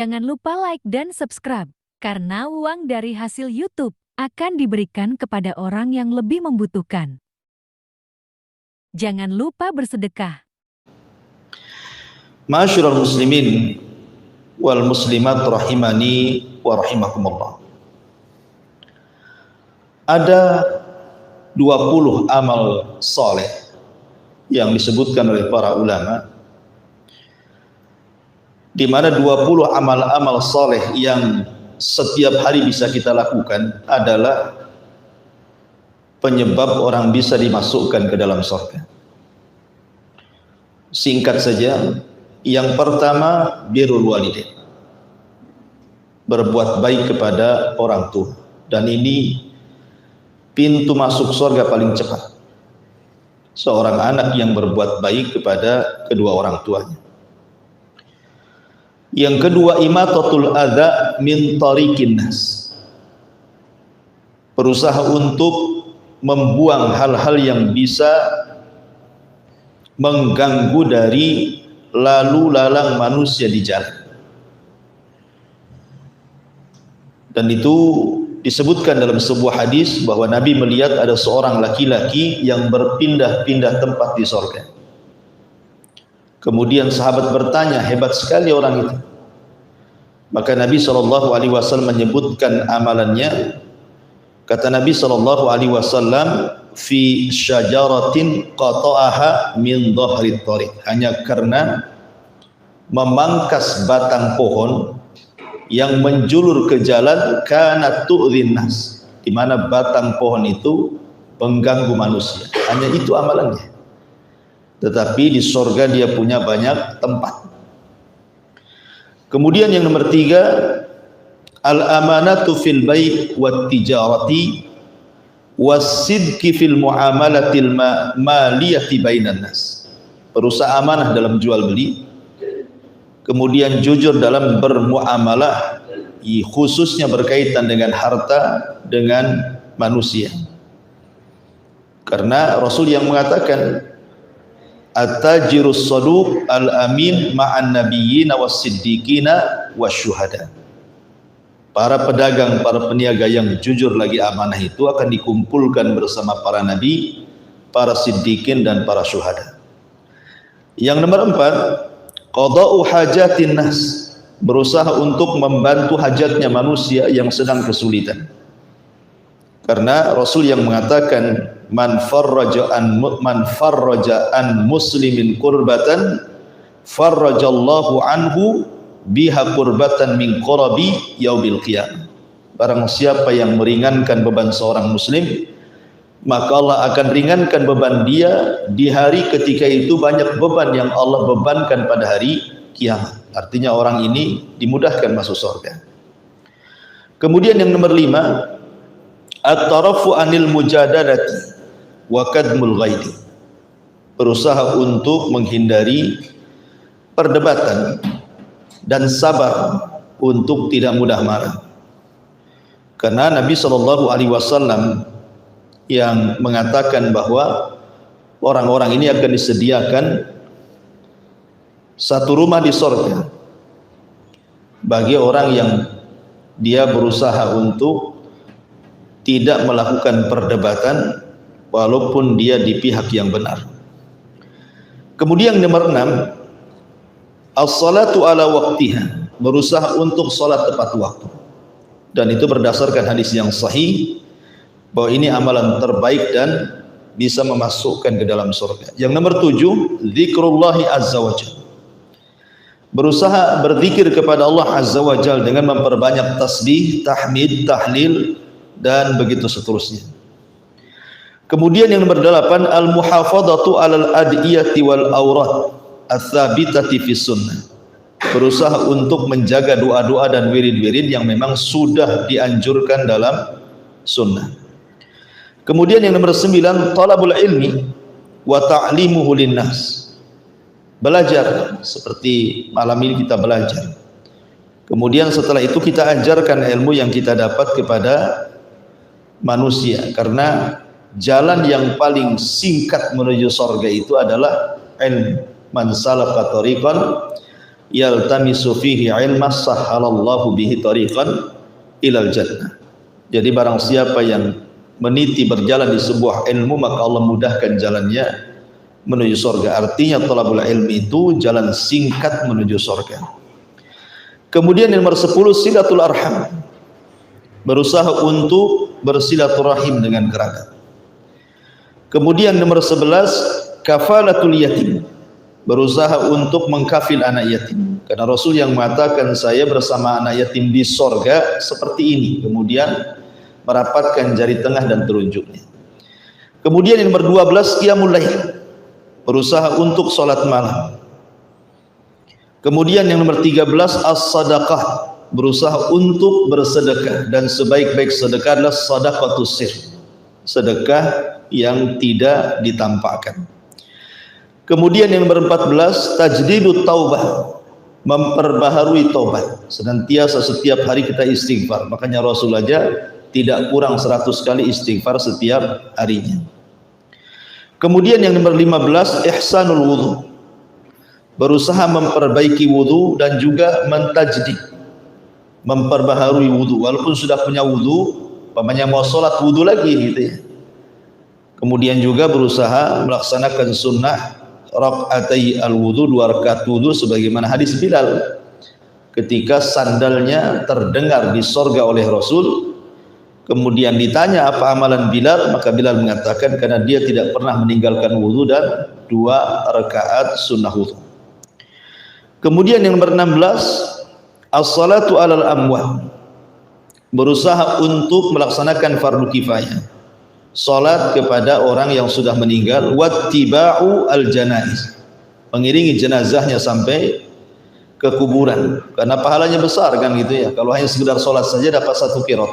Jangan lupa like dan subscribe, karena uang dari hasil YouTube akan diberikan kepada orang yang lebih membutuhkan. Jangan lupa bersedekah. Ma'asyiral muslimin wal muslimat rahimani wa rahimakumullah. Ada 20 amal soleh yang disebutkan oleh para ulama, di mana 20 amal-amal soleh yang setiap hari bisa kita lakukan adalah penyebab orang bisa dimasukkan ke dalam surga. Singkat saja, yang pertama birrul walidain, berbuat baik kepada orang tua, dan ini pintu masuk surga paling cepat. Seorang anak yang berbuat baik kepada kedua orang tuanya. Yang kedua, imatatul adza min tariqin nas, berusaha untuk membuang hal-hal yang bisa mengganggu dari lalu lalang manusia di jalan. Dan itu disebutkan dalam sebuah hadis bahwa Nabi melihat ada seorang laki-laki yang berpindah-pindah tempat di surga. Kemudian sahabat bertanya, hebat sekali orang itu. Maka Nabi SAW menyebutkan amalannya. Kata Nabi SAW, fi syajaratin qata'aha min dhahri thariq, hanya karena memangkas batang pohon yang menjulur ke jalan, kana tu'dhin nas, di mana batang pohon itu mengganggu manusia. Hanya itu amalannya. Tetapi di surga dia punya banyak tempat. Kemudian yang nomor 3, al-amanatu fil bai' wat tijarati was-sidqi fil muamalatil maliyati bainan nas. Berusaha amanah dalam jual beli, kemudian jujur dalam bermuamalah, khususnya berkaitan dengan harta dengan manusia. Karena Rasul yang mengatakan, at-tajirus saduq al-amin ma'an nabiyyin was-siddiqina wasyuhada. Para pedagang, para peniaga yang jujur lagi amanah itu akan dikumpulkan bersama para nabi, para siddiqin dan para syuhada. Yang nomor 4, qada'u hajatin nas, berusaha untuk membantu hajatnya manusia yang sedang kesulitan. Karena Rasul yang mengatakan, man farraja an muslimin kurbatan farrajallahu anhu biha kurbatan min qurabi yaumil qiyamah. Barang siapa yang meringankan beban seorang muslim, maka Allah akan ringankan beban dia di hari ketika itu banyak beban yang Allah bebankan pada hari kiamat. Artinya orang ini dimudahkan masuk surga. Kemudian yang nomor 5, at-tarafu anil mujadalati wa kadmul ghaidi, berusaha untuk menghindari perdebatan dan sabar untuk tidak mudah marah. Karena Nabi SAW yang mengatakan bahwa orang-orang ini akan disediakan satu rumah di surga bagi orang yang dia berusaha untuk tidak melakukan perdebatan walaupun dia di pihak yang benar. Kemudian nomor 6, as-salatu ala waqtiha, berusaha untuk salat tepat waktu. Dan itu berdasarkan hadis yang sahih bahwa ini amalan terbaik dan bisa memasukkan ke dalam surga. Yang nomor 7, zikrullahi azza wajalla, berusaha berzikir kepada Allah azza wajalla dengan memperbanyak tasbih, tahmid, tahlil dan begitu seterusnya. Kemudian yang nomor 8, al-muhafadhatu alal adiyati wal aurat ats-tsabitati fis sunnah, berusaha untuk menjaga doa-doa dan wirid-wirid yang memang sudah dianjurkan dalam sunnah. Kemudian yang nomor 9, talabul ilmi wa ta'limuhu linnas, belajar seperti malam ini kita belajar. Kemudian setelah itu kita ajarkan ilmu yang kita dapat kepada manusia, karena jalan yang paling singkat menuju surga itu adalah ilmu. Man salaka tariqan yaltamisu fihi ilma sahhalallahu bihi tariqan ilal jannah. Jadi barang siapa yang meniti berjalan di sebuah ilmu, maka Allah mudahkan jalannya menuju surga. Artinya thalabul ilmi itu jalan singkat menuju surga. Kemudian yang nomor 10, silatul arham. Berusaha untuk bersilaturahim dengan kerabat. Kemudian nomor 11, kafalatul yatim. Berusaha untuk mengkafil anak yatim. Karena Rasul yang mengatakan saya bersama anak yatim di sorga seperti ini. Kemudian merapatkan jari tengah dan telunjuknya. Kemudian yang nomor 12, qiyamul lail. Berusaha untuk sholat malam. Kemudian yang nomor 13, as-sadaqah. Berusaha untuk bersedekah. Dan sebaik-baik sedekah adalah sadaqatus sir. Sedekah yang tidak ditampakkan. Kemudian yang nomor 14, tajdidut taubah. Memperbaharui taubat. Senantiasa setiap hari kita istighfar. Makanya Rasul aja tidak kurang 100 kali istighfar setiap harinya. Kemudian yang nomor 15, ihsanul wudu. Berusaha memperbaiki wudu dan juga mentajdid. Memperbaharui wudu. Walaupun sudah punya wudu, umpamanya mau sholat wudu lagi gitu ya. Kemudian juga berusaha melaksanakan sunnah rakaatai al-wudu, 2 rakaat wudu sebagaimana hadis Bilal ketika sandalnya terdengar di sorga oleh Rasul. Kemudian ditanya apa amalan Bilal, maka Bilal mengatakan karena dia tidak pernah meninggalkan wudu dan 2 rakaat sunnah wudu. Kemudian yang nomor 16, as-salatu alal amwat. Berusaha untuk melaksanakan fardu kifayah. Salat kepada orang yang sudah meninggal, wattiba'u al-janaiz. Mengiringi jenazahnya sampai ke kuburan. Karena pahalanya besar kan gitu ya. Kalau hanya sekedar salat saja dapat 1 qirat.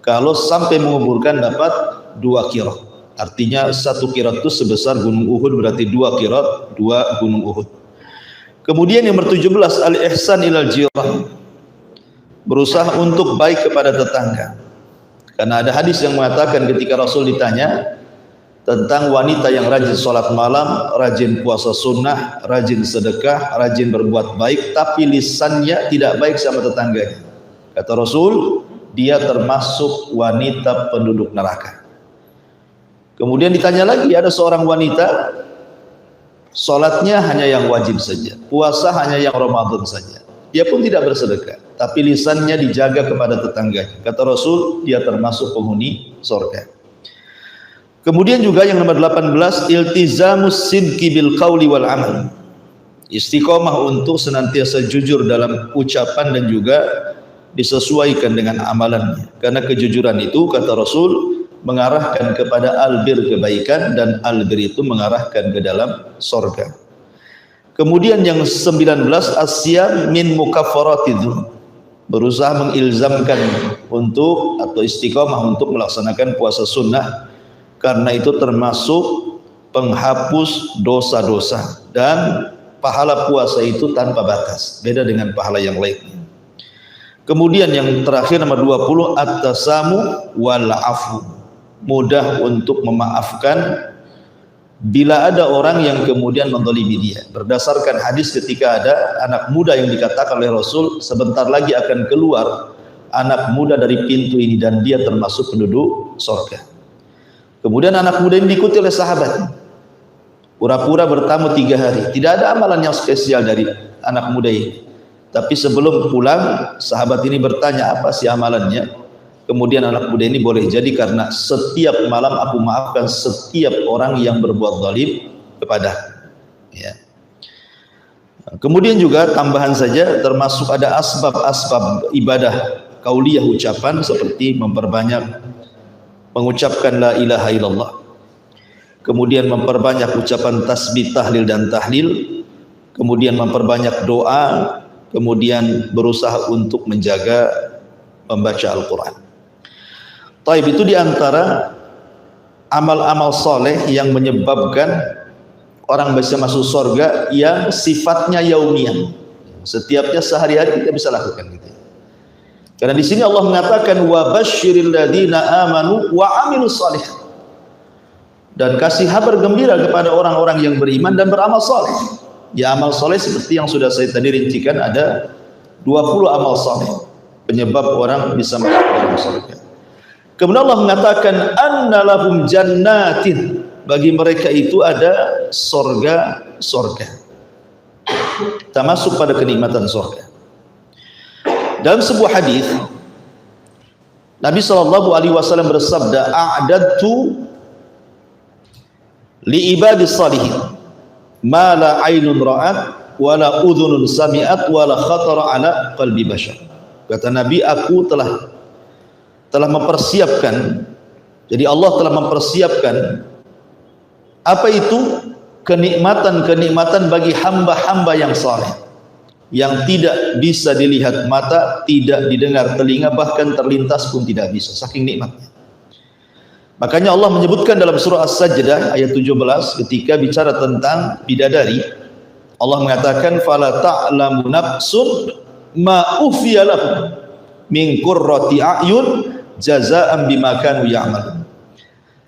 Kalau sampai menguburkan dapat 2 qirat. Artinya 1 qirat itu sebesar gunung Uhud, berarti 2 qirat, 2 gunung Uhud. Kemudian yang nomor 17, al-ihsan ilal jirah. Berusaha untuk baik kepada tetangga. Karena ada hadis yang mengatakan ketika Rasul ditanya tentang wanita yang rajin sholat malam, rajin puasa sunnah, rajin sedekah, rajin berbuat baik, tapi lisannya tidak baik sama tetangganya. Kata Rasul, dia termasuk wanita penduduk neraka. Kemudian ditanya lagi, ada seorang wanita sholatnya hanya yang wajib saja, puasa hanya yang Ramadan saja, dia pun tidak bersedekah, tapi lisannya dijaga kepada tetangganya. Kata Rasul, dia termasuk penghuni surga. Kemudian juga yang nomor 18, iltizamus sidqi bil qauli wal amal. Istiqomah untuk senantiasa jujur dalam ucapan dan juga disesuaikan dengan amalannya. Karena kejujuran itu kata Rasul mengarahkan kepada albir, kebaikan, dan albir itu mengarahkan ke dalam surga. Kemudian yang 19, asyam min mukaffaratidz. Berusaha mengilzamkan untuk atau istiqomah untuk melaksanakan puasa sunnah, karena itu termasuk penghapus dosa-dosa, dan pahala puasa itu tanpa batas, beda dengan pahala yang lainnya. Kemudian yang terakhir nomor 20, at-tasamu wal afu. Mudah untuk memaafkan bila ada orang yang kemudian menzalimi dia. Berdasarkan hadis ketika ada anak muda yang dikatakan oleh Rasul, sebentar lagi akan keluar anak muda dari pintu ini dan dia termasuk penduduk surga. Kemudian anak muda ini diikuti oleh sahabat. Pura-pura bertamu 3 hari. Tidak ada amalan yang spesial dari anak muda ini. Tapi sebelum pulang, sahabat ini bertanya, apa sih amalannya? Kemudian anak muda ini, boleh jadi karena setiap malam aku maafkan setiap orang yang berbuat zalim kepada. Ya. Kemudian juga tambahan saja, termasuk ada asbab-asbab ibadah kauliyah ucapan, seperti memperbanyak mengucapkan la ilaha illallah. Kemudian memperbanyak ucapan tasbih, tahlil dan tahlil. Kemudian memperbanyak doa. Kemudian berusaha untuk menjaga membaca Al-Quran. Taib, itu diantara amal-amal soleh yang menyebabkan orang bisa masuk surga yang sifatnya yaumiyah. Setiapnya sehari-hari kita bisa lakukan gitu. Karena di sini Allah mengatakan wa basyiril ladzina amanu wa amilus shalihat. Dan kasih kabar gembira kepada orang-orang yang beriman dan beramal soleh. Ya, amal soleh seperti yang sudah saya tadi rincikan, ada 20 amal soleh penyebab orang bisa masuk dalam surga. Kemudian Allah mengatakan anna lahum jannatin, bagi mereka itu ada sorga. Kita masuk pada kenikmatan sorga. Dalam sebuah hadis Nabi SAW bersabda, a'dadtu li ibadis salihin ma la ainun ra'at wa la udhunun sami'at wa la khatara ala qalbi bashar. Kata Nabi, aku telah mempersiapkan, jadi Allah telah mempersiapkan apa itu? Kenikmatan-kenikmatan bagi hamba-hamba yang saleh, yang tidak bisa dilihat mata, tidak didengar telinga, bahkan terlintas pun tidak bisa, saking nikmatnya. Makanya Allah menyebutkan dalam surah As-Sajdah ayat 17 ketika bicara tentang bidadari, Allah mengatakan fala ta'lamu nafsun ma ufiya lahum min qurrati a'yun jazaa'an bima kanu ya'malun.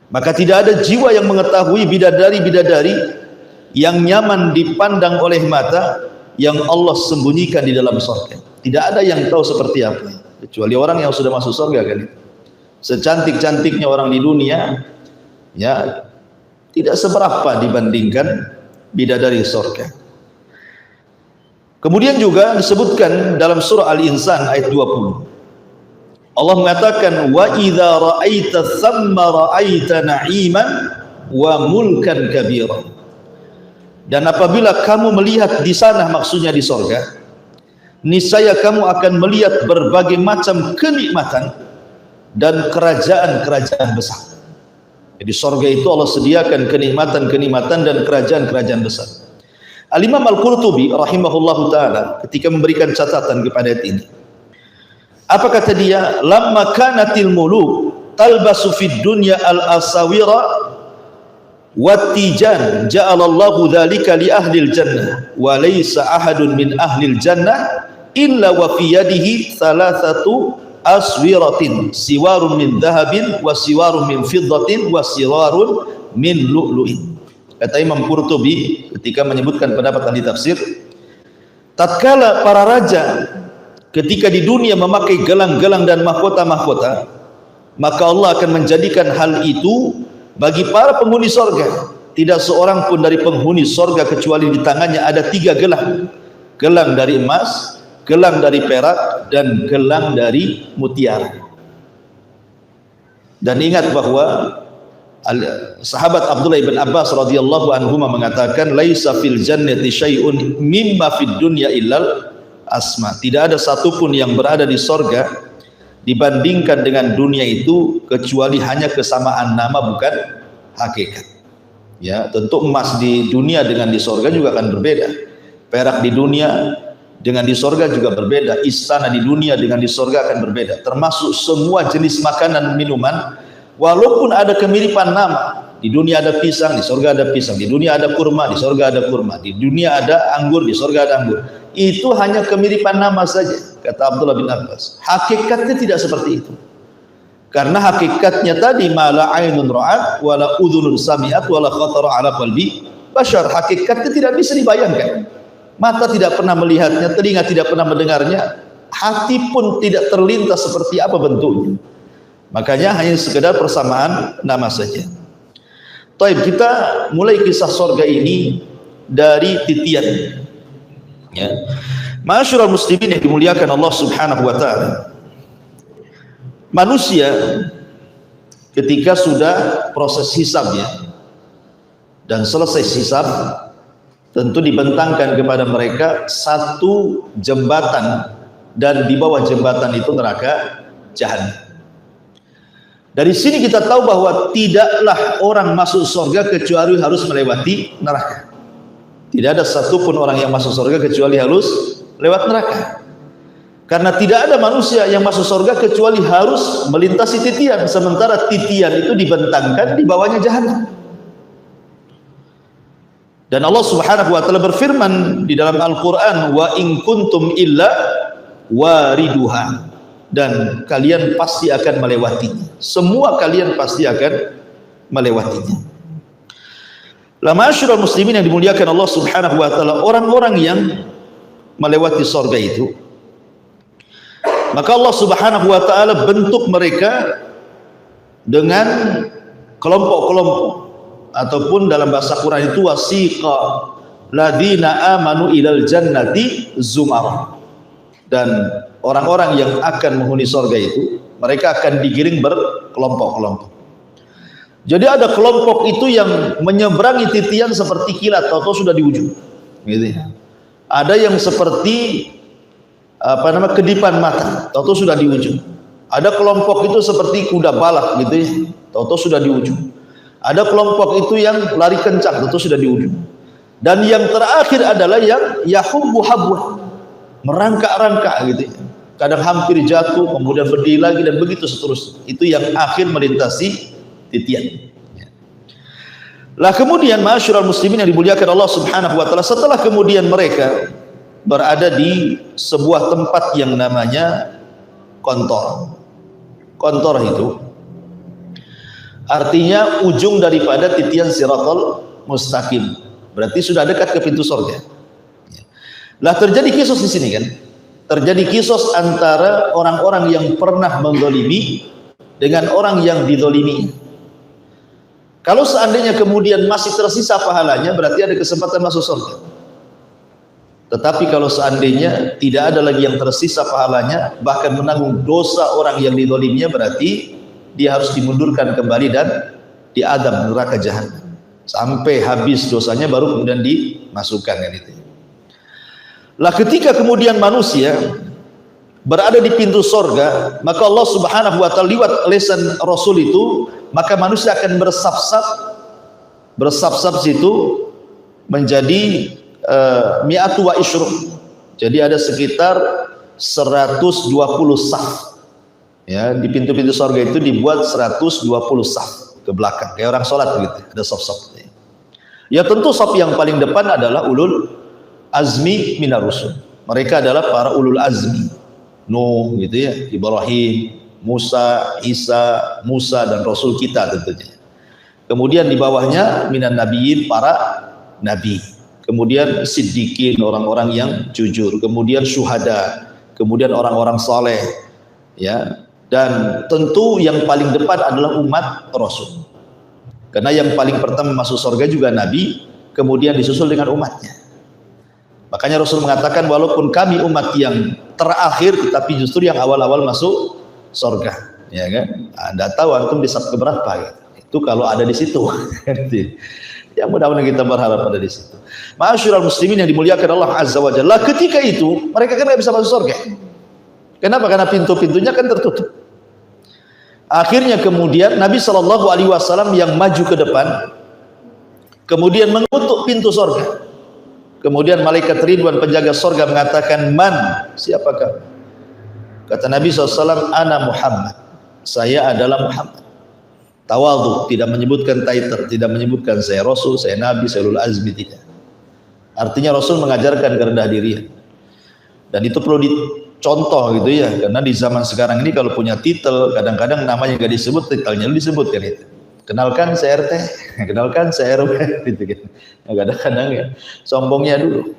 Maka tidak ada jiwa yang mengetahui bidadari-bidadari yang nyaman dipandang oleh mata yang Allah sembunyikan di dalam surga. Tidak ada yang tahu seperti apa, kecuali orang yang sudah masuk surga kali. Secantik-cantiknya orang di dunia, ya tidak seberapa dibandingkan bidadari surga. Kemudian juga disebutkan dalam surah Al-Insan ayat 20. Allah mengatakan wa idza ra'aita thamma ra'aita na'iman wa mulkan kabira. Dan apabila kamu melihat di sana, maksudnya di surga, niscaya kamu akan melihat berbagai macam kenikmatan dan kerajaan-kerajaan besar. Jadi surga itu Allah sediakan kenikmatan-kenikmatan dan kerajaan-kerajaan besar. Al-Imam Al-Qurtubi rahimahullahu taala ketika memberikan catatan kepada ayat ini, apa kata dia? Lamma kanatil muluk talbasu fid dunya al-asawira wattijan ja'alallahu dzalika li ahlil jannah wa laysa ahadun min ahlil jannah illa wa fi yadihi thalathatu aswiratin siwarun min dhahabin wa siwarun min fiddatin wa siwarun min lu'lu'in. Kata Imam Qurtubi ketika menyebutkan pendapat ahli tafsir, tatkala para raja ketika di dunia memakai gelang-gelang dan mahkota-mahkota, maka Allah akan menjadikan hal itu bagi para penghuni sorga. Tidak seorang pun dari penghuni sorga kecuali di tangannya ada 3 gelang. Gelang dari emas, gelang dari perak, dan gelang dari mutiara. Dan ingat bahwa sahabat Abdullah bin Abbas radhiyallahu anhu mengatakan laisa fil jannati syai'un mimma fid dunya illal asma. Tidak ada satupun yang berada di sorga dibandingkan dengan dunia itu kecuali hanya kesamaan nama, bukan hakikat. Ya, tentu emas di dunia dengan di sorga juga akan berbeda. Perak di dunia dengan di sorga juga berbeda. Istana di dunia dengan di sorga akan berbeda. Termasuk semua jenis makanan minuman, walaupun ada kemiripan nama. Di dunia ada pisang, di sorga ada pisang. Di dunia ada kurma, di sorga ada kurma. Di dunia ada anggur, di sorga ada anggur. Itu hanya kemiripan nama saja, kata Abdullah bin Abbas. Hakikatnya tidak seperti itu. Karena hakikatnya tadi mala ainun ra'at wala udhunun sami'at wala khatara ala qalbi bashar. Hakikatnya tidak bisa dibayangkan. Mata tidak pernah melihatnya, telinga tidak pernah mendengarnya, hati pun tidak terlintas seperti apa bentuknya. Makanya hanya sekedar persamaan nama saja. Taib, kita mulai kisah surga ini dari titian. Ya. Ma'asyiral muslimin yang dimuliakan Allah Subhanahu wa taala. Manusia ketika sudah proses hisabnya dan selesai hisab, tentu dibentangkan kepada mereka satu jembatan, dan di bawah jembatan itu neraka jahanam. Dari sini kita tahu bahwa tidaklah orang masuk surga kecuali harus melewati neraka. Tidak ada satupun orang yang masuk surga kecuali harus lewat neraka. Karena tidak ada manusia yang masuk surga kecuali harus melintasi titian. Sementara titian itu dibentangkan di bawahnya jahanam. Dan Allah Subhanahu wa taala berfirman di dalam Al-Qur'an, wa in kuntum illa wariduha, dan kalian pasti akan melewatinya. Semua kalian pasti akan melewatinya. La ma'asyiral muslimin yang dimuliakan Allah Subhanahu wa taala, orang-orang yang melewati surga itu, maka Allah Subhanahu wa taala bentuk mereka dengan kelompok-kelompok, ataupun dalam bahasa Quran itu wasiqa ladina amanu ilal jannati zumara. Dan orang-orang yang akan menghuni surga itu, mereka akan digiring berkelompok-kelompok. Jadi ada kelompok itu yang menyeberangi titian seperti kilat, atau sudah di ujung, gitu ya. Ada yang seperti kedipan mata, atau sudah di ujung. Ada kelompok itu seperti kuda balak, gitu ya, atau sudah di ujung. Ada kelompok itu yang lari kencang, atau sudah di ujung. Dan yang terakhir adalah yang yahubbu habwa, merangkak-rangkak, gitu ya. Kadang hampir jatuh, kemudian berdiri lagi, dan begitu seterusnya. Itu yang akhir melintasi titian. Lah kemudian ma'asyiral muslimin yang dimuliakan Allah Subhanahu wa taala, setelah kemudian mereka berada di sebuah tempat yang namanya kontor. Kontor itu artinya ujung daripada titian siratal mustaqim. Berarti sudah dekat ke pintu surga. Lah terjadi kisos di sini kan? Terjadi kisos antara orang-orang yang pernah menzalimi dengan orang yang dizalimi. Kalau seandainya kemudian masih tersisa pahalanya, berarti ada kesempatan masuk surga. Tetapi kalau seandainya tidak ada lagi yang tersisa pahalanya, bahkan menanggung dosa orang yang dizaliminya, berarti dia harus dimundurkan kembali dan diadab neraka jahanam sampai habis dosanya, baru kemudian dimasukkan kan itu. Lah ketika kemudian manusia berada di pintu surga, maka Allah Subhanahu wa taala lewat lisan Rasul itu, maka manusia akan bersaf-saf situ menjadi mi'atu wa isyruk. Jadi ada sekitar 120 saf. Ya, di pintu-pintu surga itu dibuat 120 saf ke belakang, kayak orang sholat begitu, ada saf-saf. Ya tentu saf yang paling depan adalah ulul azmi minar rusul. Mereka adalah para ulul azmi. Nuh gitu ya, Ibrahim, Musa, Isa, Musa, dan Rasul kita tentunya. Kemudian di bawahnya minan nabiyyin, para nabi. Kemudian siddiqin, orang-orang yang jujur. Kemudian syuhada. Kemudian orang-orang saleh. Ya. Dan tentu yang paling depan adalah umat Rasul. Karena yang paling pertama masuk surga juga nabi, kemudian disusul dengan umatnya. Makanya Rasul mengatakan, walaupun kami umat yang terakhir, tetapi justru yang awal-awal masuk surga, ya kan? Anda tahu antum di saf keberapa ya? Itu kalau ada di situ. Ya mudah-mudahan kita berharap ada di situ. Ma'asyiral muslimin yang dimuliakan Allah Azza wa Jalla, ketika itu mereka kan tidak bisa masuk surga. Kenapa? Karena pintu-pintunya kan tertutup. Akhirnya kemudian Nabi SAW yang maju ke depan, kemudian mengutuk pintu surga. Kemudian malaikat Ridwan, penjaga surga, mengatakan, man, siapakah? Kata Nabi SAW, ana Muhammad, saya adalah Muhammad. Tawadhu, tidak menyebutkan title, tidak menyebutkan saya Rasul, saya Nabi, saya ulul azmi, tidak. Artinya Rasul mengajarkan kerendah dirian. Dan itu perlu dicontoh gitu ya, karena di zaman sekarang ini kalau punya titel, kadang-kadang namanya nggak disebut, titelnya disebutkan itu. Kenalkan saya RT, kenalkan saya RW, gitu kan. Kadang-kadang ya, sombongnya dulu.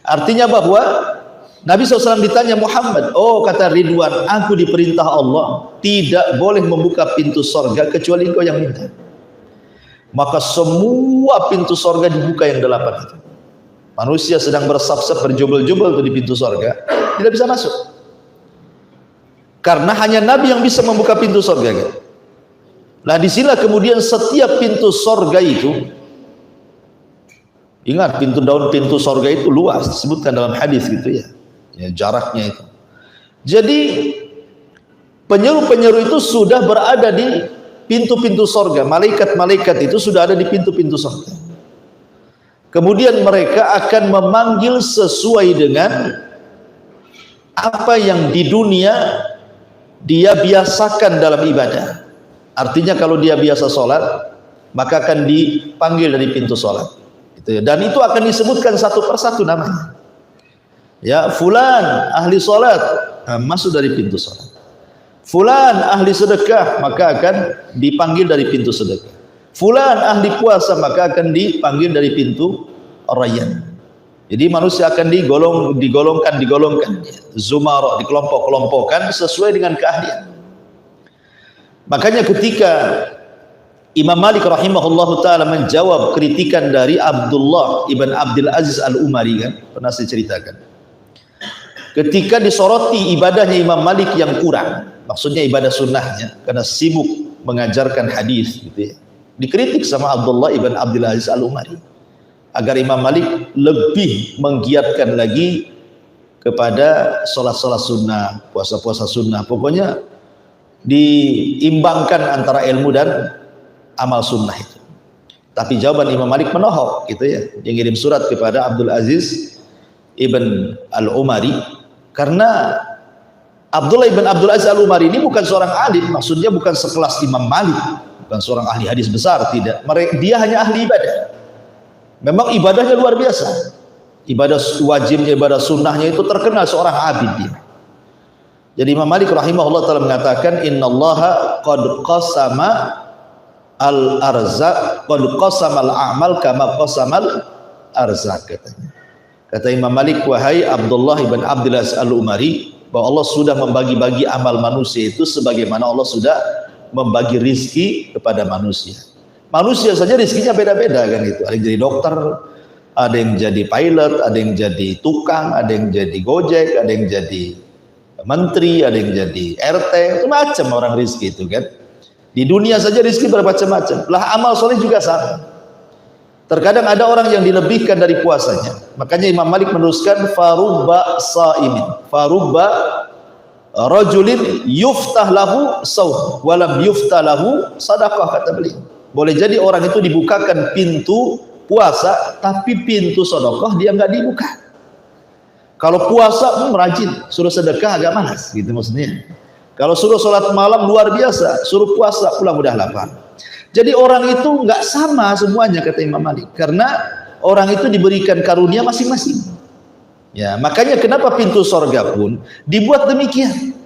Artinya bahwa Nabi SAW ditanya Muhammad, oh kata Ridwan, aku diperintah Allah tidak boleh membuka pintu surga kecuali engkau yang minta. Maka semua pintu surga dibuka yang 8 itu. Manusia sedang bersaf-saf, berjubel-jubel di pintu surga, tidak bisa masuk. Karena hanya Nabi yang bisa membuka pintu surga gitu. Nah disinilah kemudian setiap pintu sorga itu, ingat pintu sorga itu luas, disebutkan dalam hadis gitu ya, jaraknya itu. Jadi penyeru-penyeru itu sudah berada di pintu-pintu sorga, malaikat-malaikat itu sudah ada di pintu-pintu sorga. Kemudian mereka akan memanggil sesuai dengan apa yang di dunia dia biasakan dalam ibadah. Artinya kalau dia biasa sholat, maka akan dipanggil dari pintu sholat. Dan itu akan disebutkan satu persatu namanya. Ya, fulan ahli sholat, masuk dari pintu sholat. Fulan ahli sedekah, maka akan dipanggil dari pintu sedekah. fulan ahli puasa, maka akan dipanggil dari pintu Rayyan. Jadi manusia akan digolongkan zumara, dikelompok-kelompokkan sesuai dengan keahlian. Makanya ketika Imam Malik rahimahullahu taala menjawab kritikan dari Abdullah ibn Abdul Aziz Al-Umari, kan pernah saya ceritakan, ketika disoroti ibadahnya Imam Malik yang kurang, maksudnya ibadah sunnahnya, karena sibuk mengajarkan hadis gitu ya, dikritik sama Abdullah ibn Abdul Aziz Al-Umari agar Imam Malik lebih menggiatkan lagi kepada sholat-sholat sunnah, puasa-puasa sunnah, pokoknya diimbangkan antara ilmu dan amal sunnah itu. Tapi jawaban Imam Malik menohok gitu ya, dia ngirim surat kepada Abdul Aziz ibn Al-Umari, karena Abdullah ibn Abdul Aziz Al-Umari ini bukan seorang alim, maksudnya bukan sekelas Imam Malik, bukan seorang ahli hadis besar, tidak. Dia hanya ahli ibadah. Memang ibadahnya luar biasa, ibadah wajibnya, ibadah sunnahnya itu terkenal, seorang abid dia. Jadi Imam Malik rahimahullah taala mengatakan, innallaha qad qasama al-arzaq, qad qasama al-a'mal kama qasama al-arzaq, katanya. Kata Imam Malik, wahai Abdullah ibn Abdul Aziz Al-Umari, bahwa Allah sudah membagi-bagi amal manusia itu sebagaimana Allah sudah membagi rizki kepada manusia. Manusia saja rizkinya beda-beda kan itu. Ada yang jadi dokter, ada yang jadi pilot, ada yang jadi tukang, ada yang jadi gojek, ada yang jadi menteri, ada yang jadi RT, itu macam orang rizki itu kan. Di dunia saja rizki bermacam-macam. Lah amal soleh juga sama. Terkadang ada orang yang dilebihkan dari puasanya. Makanya Imam Malik menuliskan farubba saimin, farubba rajulin yuftah lahu saum walam yuftah lahu sadaqah, kata beliau. Boleh jadi orang itu dibukakan pintu puasa, tapi pintu sedekah dia nggak dibuka. Kalau puasa rajin, suruh sedekah agak malas gitu maksudnya. Kalau suruh sholat malam luar biasa, suruh puasa pulang udah lapar. Jadi orang itu nggak sama semuanya, kata Imam Malik, karena orang itu diberikan karunia masing-masing. Ya, makanya kenapa pintu sorga pun dibuat demikian.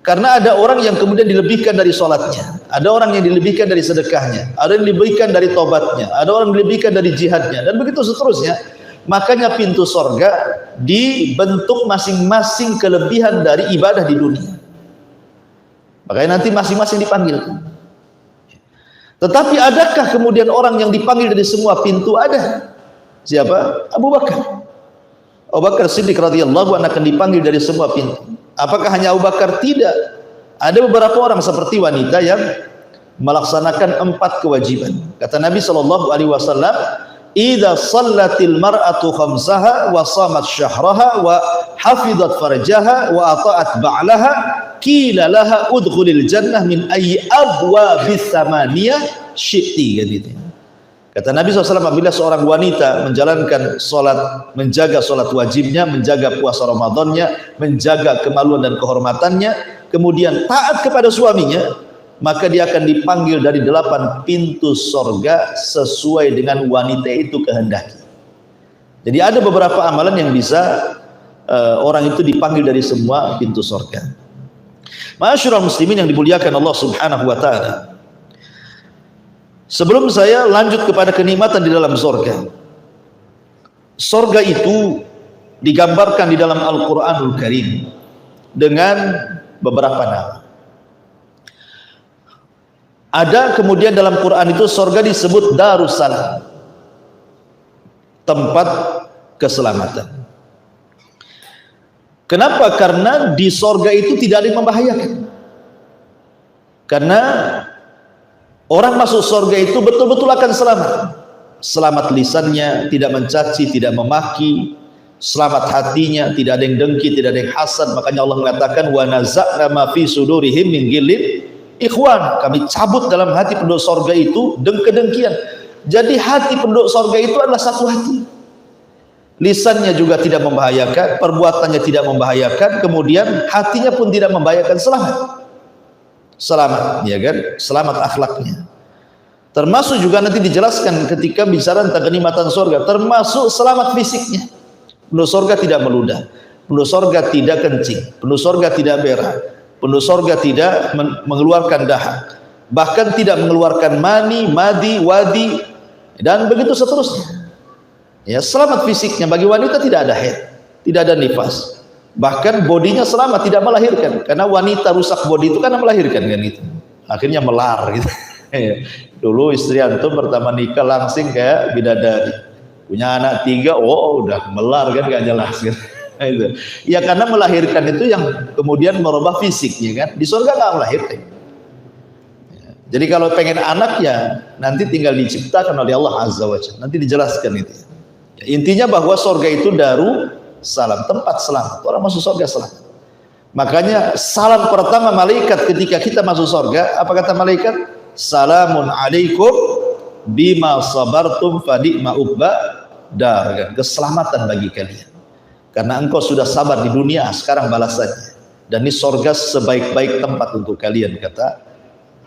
Karena ada orang yang kemudian dilebihkan dari sholatnya, ada orang yang dilebihkan dari sedekahnya, ada yang dilebihkan dari tobatnya, ada orang yang dilebihkan dari jihadnya, dan begitu seterusnya. Makanya pintu sorga dibentuk masing-masing kelebihan dari ibadah di dunia. Makanya nanti masing-masing dipanggil. Tetapi adakah kemudian orang yang dipanggil dari semua pintu? Ada. Siapa? Abu Bakar. Abu Bakar Siddiq radhiyallahu anhu akan dipanggil dari semua pintu. Apakah hanya Abu Bakar? Tidak. Ada beberapa orang seperti wanita yang melaksanakan 4 kewajiban. Kata Nabi SAW, idza shallatil mar'atu khamsaha wa shamat syahraha wa hafizat farjaha wa ata'at ba'laha qila laha udkhulil jannah min ayyi abwabis samaniyah syi'ti, gitu. Kata Nabi SAW, apabila seorang wanita menjalankan sholat, menjaga sholat wajibnya, menjaga puasa Ramadannya, menjaga kemaluan dan kehormatannya, kemudian taat kepada suaminya, maka dia akan dipanggil dari 8 pintu sorga sesuai dengan wanita itu kehendaki. Jadi ada beberapa amalan yang bisa orang itu dipanggil dari semua pintu sorga. Ma'asyiral muslimin yang dimuliakan Allah Subhanahu wa ta'ala, sebelum saya lanjut kepada kenikmatan di dalam sorga, sorga itu digambarkan di dalam Al-Quranul Karim dengan beberapa nama. Ada kemudian dalam Quran itu sorga disebut Darussalam, tempat keselamatan. Kenapa? Karena di sorga itu tidak ada yang membahayakan. Karena orang masuk sorga itu betul-betul akan selamat. Selamat lisannya, tidak mencaci, tidak memaki. Selamat hatinya, tidak ada yang dengki, tidak ada yang hasad. Makanya Allah mengatakan, wa naza'na ma fi sudurihim min ghillin ikhwan. Kami cabut dalam hati penduduk sorga itu kedengkian. Jadi hati penduduk sorga itu adalah satu hati. Lisannya juga tidak membahayakan, perbuatannya tidak membahayakan, kemudian hatinya pun tidak membahayakan. Selamat, ya kan? Selamat akhlaknya. Termasuk juga nanti dijelaskan ketika bicara tentang kenikmatan sorga, termasuk selamat fisiknya. Penduduk sorga tidak meludah, penduduk sorga tidak kencing, penduduk sorga tidak berak, penduduk sorga tidak mengeluarkan dahak. bahkan tidak mengeluarkan mani, madi, wadi, dan begitu seterusnya. Ya, selamat fisiknya. Bagi wanita tidak ada haid, tidak ada nifas, bahkan bodinya selamat, tidak melahirkan. Karena wanita rusak bodi itu karena melahirkan kan itu, akhirnya melar gitu. Dulu istri antum pertama nikah langsing kayak bidadari, punya anak 3, oh udah melar kan, gak jelas gitu. Itu. Ya karena melahirkan itu yang kemudian merubah fisiknya kan. Di surga nggak melahirkan. Jadi kalau pengen anak ya nanti tinggal diciptakan oleh Allah Azza wa Jalla. Nanti dijelaskan itu. Ya, intinya bahwa surga itu daru salam, tempat selamat. Orang masuk surga selamat. Makanya salam pertama malaikat ketika kita masuk surga, apa kata malaikat? Salamun alaikum bima sabartum fa ni'ma uqba dar. Keselamatan bagi kalian. Karena engkau sudah sabar di dunia, sekarang balasannya. Dan ini surga sebaik-baik tempat untuk kalian, kata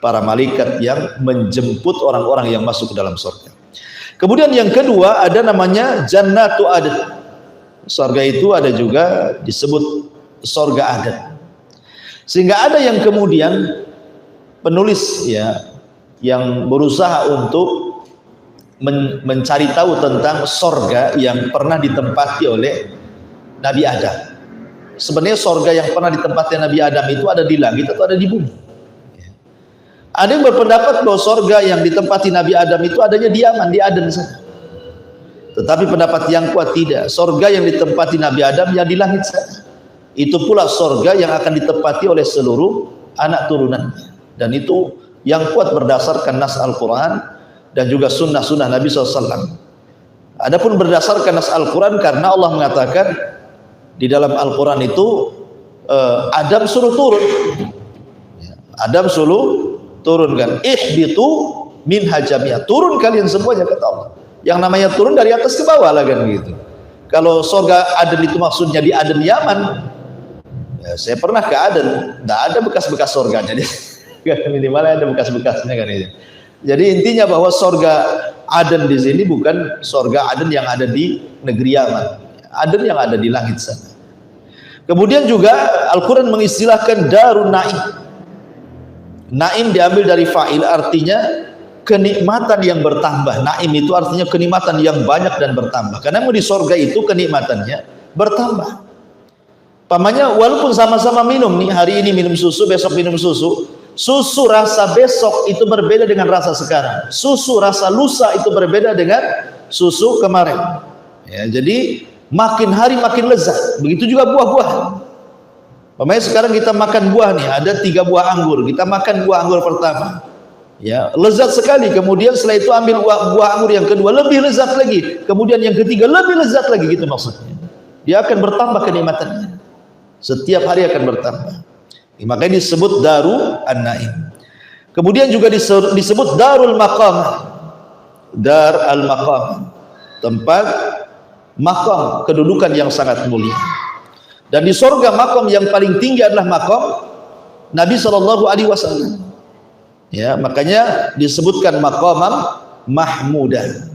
para malaikat yang menjemput orang-orang yang masuk ke dalam surga. Kemudian yang kedua ada namanya Jannatu Aden. Surga itu ada juga disebut surga Aden. Sehingga ada yang kemudian penulis ya yang berusaha untuk mencari tahu tentang surga yang pernah ditempati oleh Nabi Adam. Sebenarnya surga yang pernah ditempati Nabi Adam itu ada di langit atau ada di bumi? Ada yang berpendapat bahwa surga yang ditempati Nabi Adam itu adanya di Yaman, di Aden sana. Tetapi pendapat yang kuat tidak. Surga yang ditempati Nabi Adam yang di langit sana. Itu pula surga yang akan ditempati oleh seluruh anak turunannya. Dan itu yang kuat berdasarkan nas Al-Quran dan juga sunnah-sunnah Nabi SAW. Adapun berdasarkan nas Al-Quran karena Allah mengatakan di dalam Al-Quran itu Adam suruh turun. Adam suruh turunkan, ihbitu min hajamiyah, turun kalian semuanya kata Allah. Yang namanya turun dari atas ke bawah lah kan gitu. Kalau surga Aden itu maksudnya di Aden Yaman, ya, saya pernah ke Aden, nggak ada bekas-bekas surganya, jadi minimal ada bekas-bekasnya kan itu. Jadi intinya bahwa surga Aden di sini bukan surga Aden yang ada di negeri Yaman, Aden yang ada di langit sana. Kemudian juga Al-Quran mengistilahkan Darun Naim. Naim diambil dari fa'il, artinya kenikmatan yang bertambah. Naim itu artinya kenikmatan yang banyak dan bertambah. Karena di surga itu kenikmatannya bertambah. Pamannya walaupun sama-sama minum nih, hari ini minum susu, besok minum susu. Susu rasa besok itu berbeda dengan rasa sekarang. Susu rasa lusa itu berbeda dengan susu kemarin. Ya, jadi makin hari makin lezat. Begitu juga buah-buahan. Pemain sekarang kita makan buah nih, ada 3 buah anggur. Kita makan buah anggur pertama, ya lezat sekali. Kemudian setelah itu ambil buah anggur yang kedua, lebih lezat lagi. Kemudian yang ketiga lebih lezat lagi, gitu maksudnya. Dia akan bertambah kenikmatannya. Setiap hari akan bertambah. Makanya disebut Daru An-Naim. Kemudian juga disebut Darul Maqam. Dar al-Maqam, tempat maqam, kedudukan yang sangat mulia. Dan di surga makom yang paling tinggi adalah makom Nabi SAW. Ya, makanya disebutkan makomam mahmudah.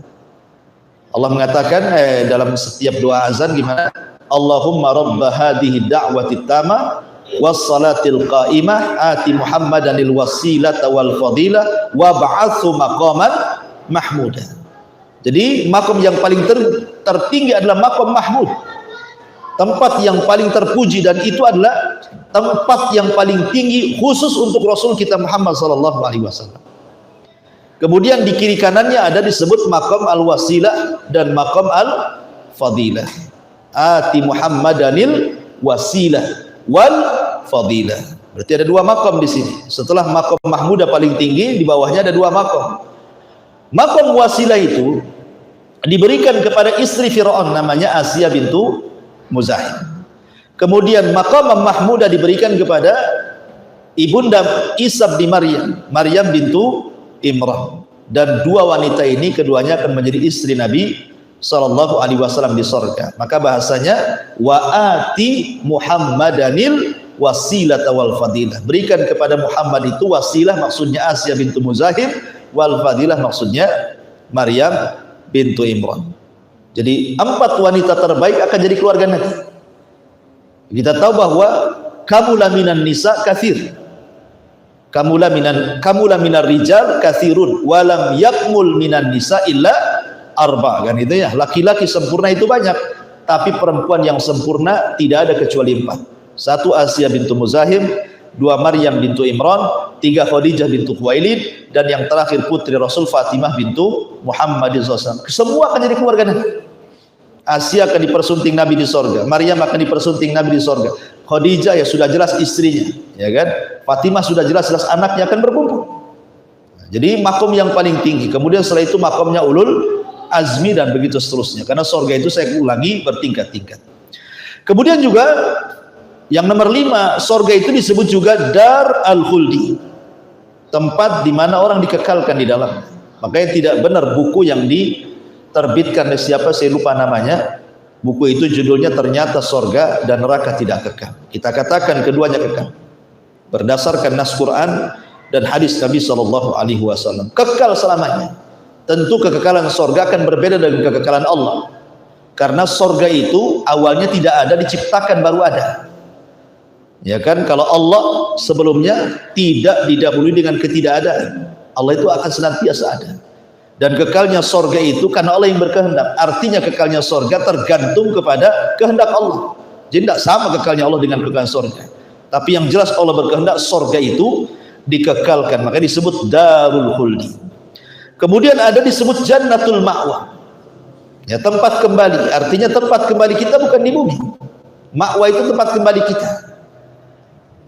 Allah mengatakan dalam setiap doa azan gimana? Allahumma rabba hadhihi da'wati tama wassalatil qa'imah ati Muhammadanil wasilata wal fadilah wa ba'athu maqaman mahmudah. Jadi makom yang paling tertinggi adalah makom mahmud. Tempat yang paling terpuji, dan itu adalah tempat yang paling tinggi khusus untuk Rasul kita Muhammad SAW. Kemudian di kiri kanannya ada disebut maqam al-wasilah dan maqam al-fadilah. Ati Muhammadanil wasilah wal fadilah. Berarti ada 2 maqam di sini. Setelah maqam mahmudah paling tinggi, di bawahnya ada 2 maqam. Maqam wasilah itu diberikan kepada istri Fir'aun namanya Asiyah bintu Muzahim. Kemudian maqam mahmudah diberikan kepada ibunda Isa bin Maryam bintu Imran. Dan 2 wanita ini keduanya akan menjadi istri Nabi SAW di surga. Maka bahasanya wa ati Muhammadanil wasilata wal fadilah. Berikan kepada Muhammad itu wasilah, maksudnya Asiyah bintu Muzahim, wal fadilah maksudnya Maryam bintu Imran. Jadi 4 wanita terbaik akan jadi keluarga Nabi. Kita tahu bahwa kamu laminan nisa kathir. kamula minar rijal katsirun walam yakmul minan nisa illa arba, kan itu ya. Laki-laki sempurna itu banyak, tapi perempuan yang sempurna tidak ada kecuali 4. 1 Asia bintu Muzahim, 2 Maryam bintu Imran, 3 Khadijah bintu Khuwailid, dan yang terakhir putri Rasul Fatimah bintu Muhammad SAW. Semua akan jadi keluarga Nabi. Asia akan dipersunting Nabi di sorga, Maryam akan dipersunting Nabi di sorga, Khadijah ya sudah jelas istrinya, ya kan, Fatimah sudah jelas-jelas anaknya akan berkumpul. Jadi makom yang paling tinggi. Kemudian setelah itu makomnya ulul azmi dan begitu seterusnya, karena sorga itu saya ulangi bertingkat-tingkat. Kemudian juga yang nomor 5, sorga itu disebut juga dar al-khuldi, tempat di mana orang dikekalkan di dalam. Makanya tidak benar buku yang diterbitkan oleh siapa saya lupa namanya, buku itu judulnya ternyata sorga dan neraka tidak kekal. Kita katakan keduanya kekal berdasarkan nas Quran dan hadis Nabi SAW, kekal selamanya. Tentu kekekalan sorga akan berbeda dengan kekekalan Allah, karena sorga itu awalnya tidak ada, diciptakan baru ada, ya kan. Kalau Allah sebelumnya tidak didahului dengan ketidakadaan, Allah itu akan senantiasa ada. Dan kekalnya sorga itu karena Allah yang berkehendak. Artinya kekalnya sorga tergantung kepada kehendak Allah. Jadi tidak sama kekalnya Allah dengan kekal sorga. Tapi yang jelas Allah berkehendak sorga itu dikekalkan, maka disebut darul khuldi. Kemudian ada disebut jannatul ma'wa, ya, tempat kembali. Artinya tempat kembali kita bukan di bumi. Ma'wa itu tempat kembali kita,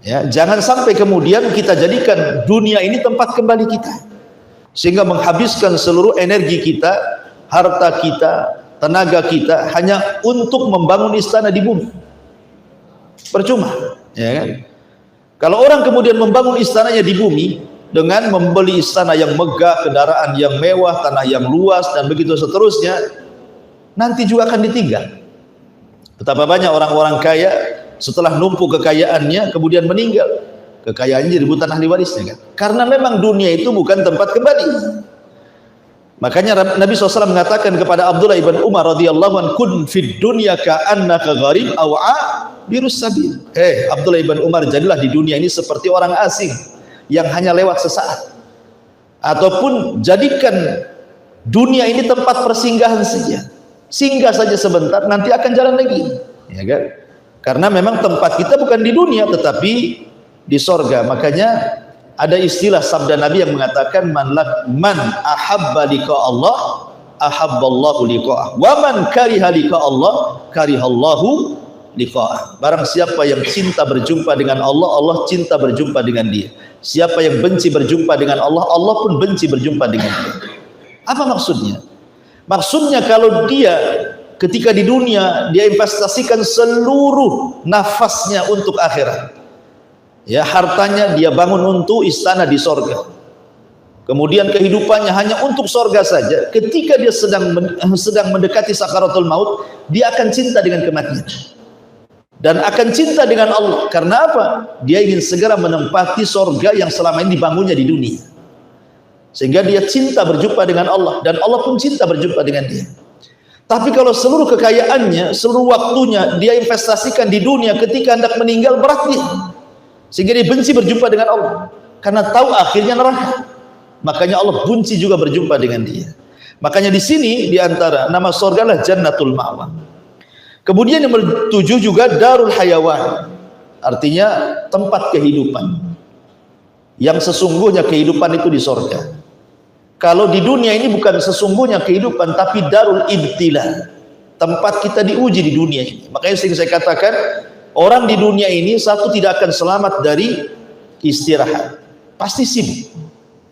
ya. Jangan sampai kemudian kita jadikan dunia ini tempat kembali kita, sehingga menghabiskan seluruh energi kita, harta kita, tenaga kita hanya untuk membangun istana di bumi. Percuma, ya kan? Kalau orang kemudian membangun istananya di bumi dengan membeli istana yang megah, kendaraan yang mewah, tanah yang luas, dan begitu seterusnya, nanti juga akan ditinggal. Betapa banyak orang-orang kaya setelah numpuk kekayaannya kemudian meninggal, kekayaannya direbut ahli warisnya, kan? Karena memang dunia itu bukan tempat kembali. Makanya Nabi SAW mengatakan kepada Abdullah ibn Umar radhiyallahu anhu, kun fid dunya ka'annaka gharib aw abirus sabil. Abdullah ibn Umar, jadilah di dunia ini seperti orang asing yang hanya lewat sesaat, ataupun jadikan dunia ini tempat persinggahan saja, singgah saja sebentar, nanti akan jalan lagi, ya kan? Karena memang tempat kita bukan di dunia tetapi di sorga. Makanya ada istilah sabda Nabi yang mengatakan man ahabba liqa Allah ahabballahu liqa'ah, wa man kariha liqa Allah karihallahu liqa'ah. Barang siapa yang cinta berjumpa dengan Allah, Allah cinta berjumpa dengan dia. Siapa yang benci berjumpa dengan Allah, Allah pun benci berjumpa dengan dia. Apa maksudnya? Maksudnya kalau dia ketika di dunia dia investasikan seluruh nafasnya untuk akhirat, ya, hartanya dia bangun untuk istana di sorga, kemudian kehidupannya hanya untuk sorga saja. Ketika dia sedang mendekati sakaratul maut, dia akan cinta dengan kematian dan akan cinta dengan Allah. Karena apa? Dia ingin segera menempati sorga yang selama ini dibangunnya di dunia, sehingga dia cinta berjumpa dengan Allah dan Allah pun cinta berjumpa dengan dia. Tapi kalau seluruh kekayaannya, seluruh waktunya dia investasikan di dunia, ketika hendak meninggal berat dia, sehingga dia benci berjumpa dengan Allah karena tahu akhirnya neraka. Makanya Allah benci juga berjumpa dengan dia. Makanya di sini di antara nama sorga lah jannatul ma'wa. Kemudian yang nomor 7 juga darul hayawan, artinya tempat kehidupan. Yang sesungguhnya kehidupan itu di sorga. Kalau di dunia ini bukan sesungguhnya kehidupan, tapi darul ibtila, tempat kita diuji di dunia ini. Makanya sering saya katakan, orang di dunia ini satu tidak akan selamat dari istirahat, pasti sibuk,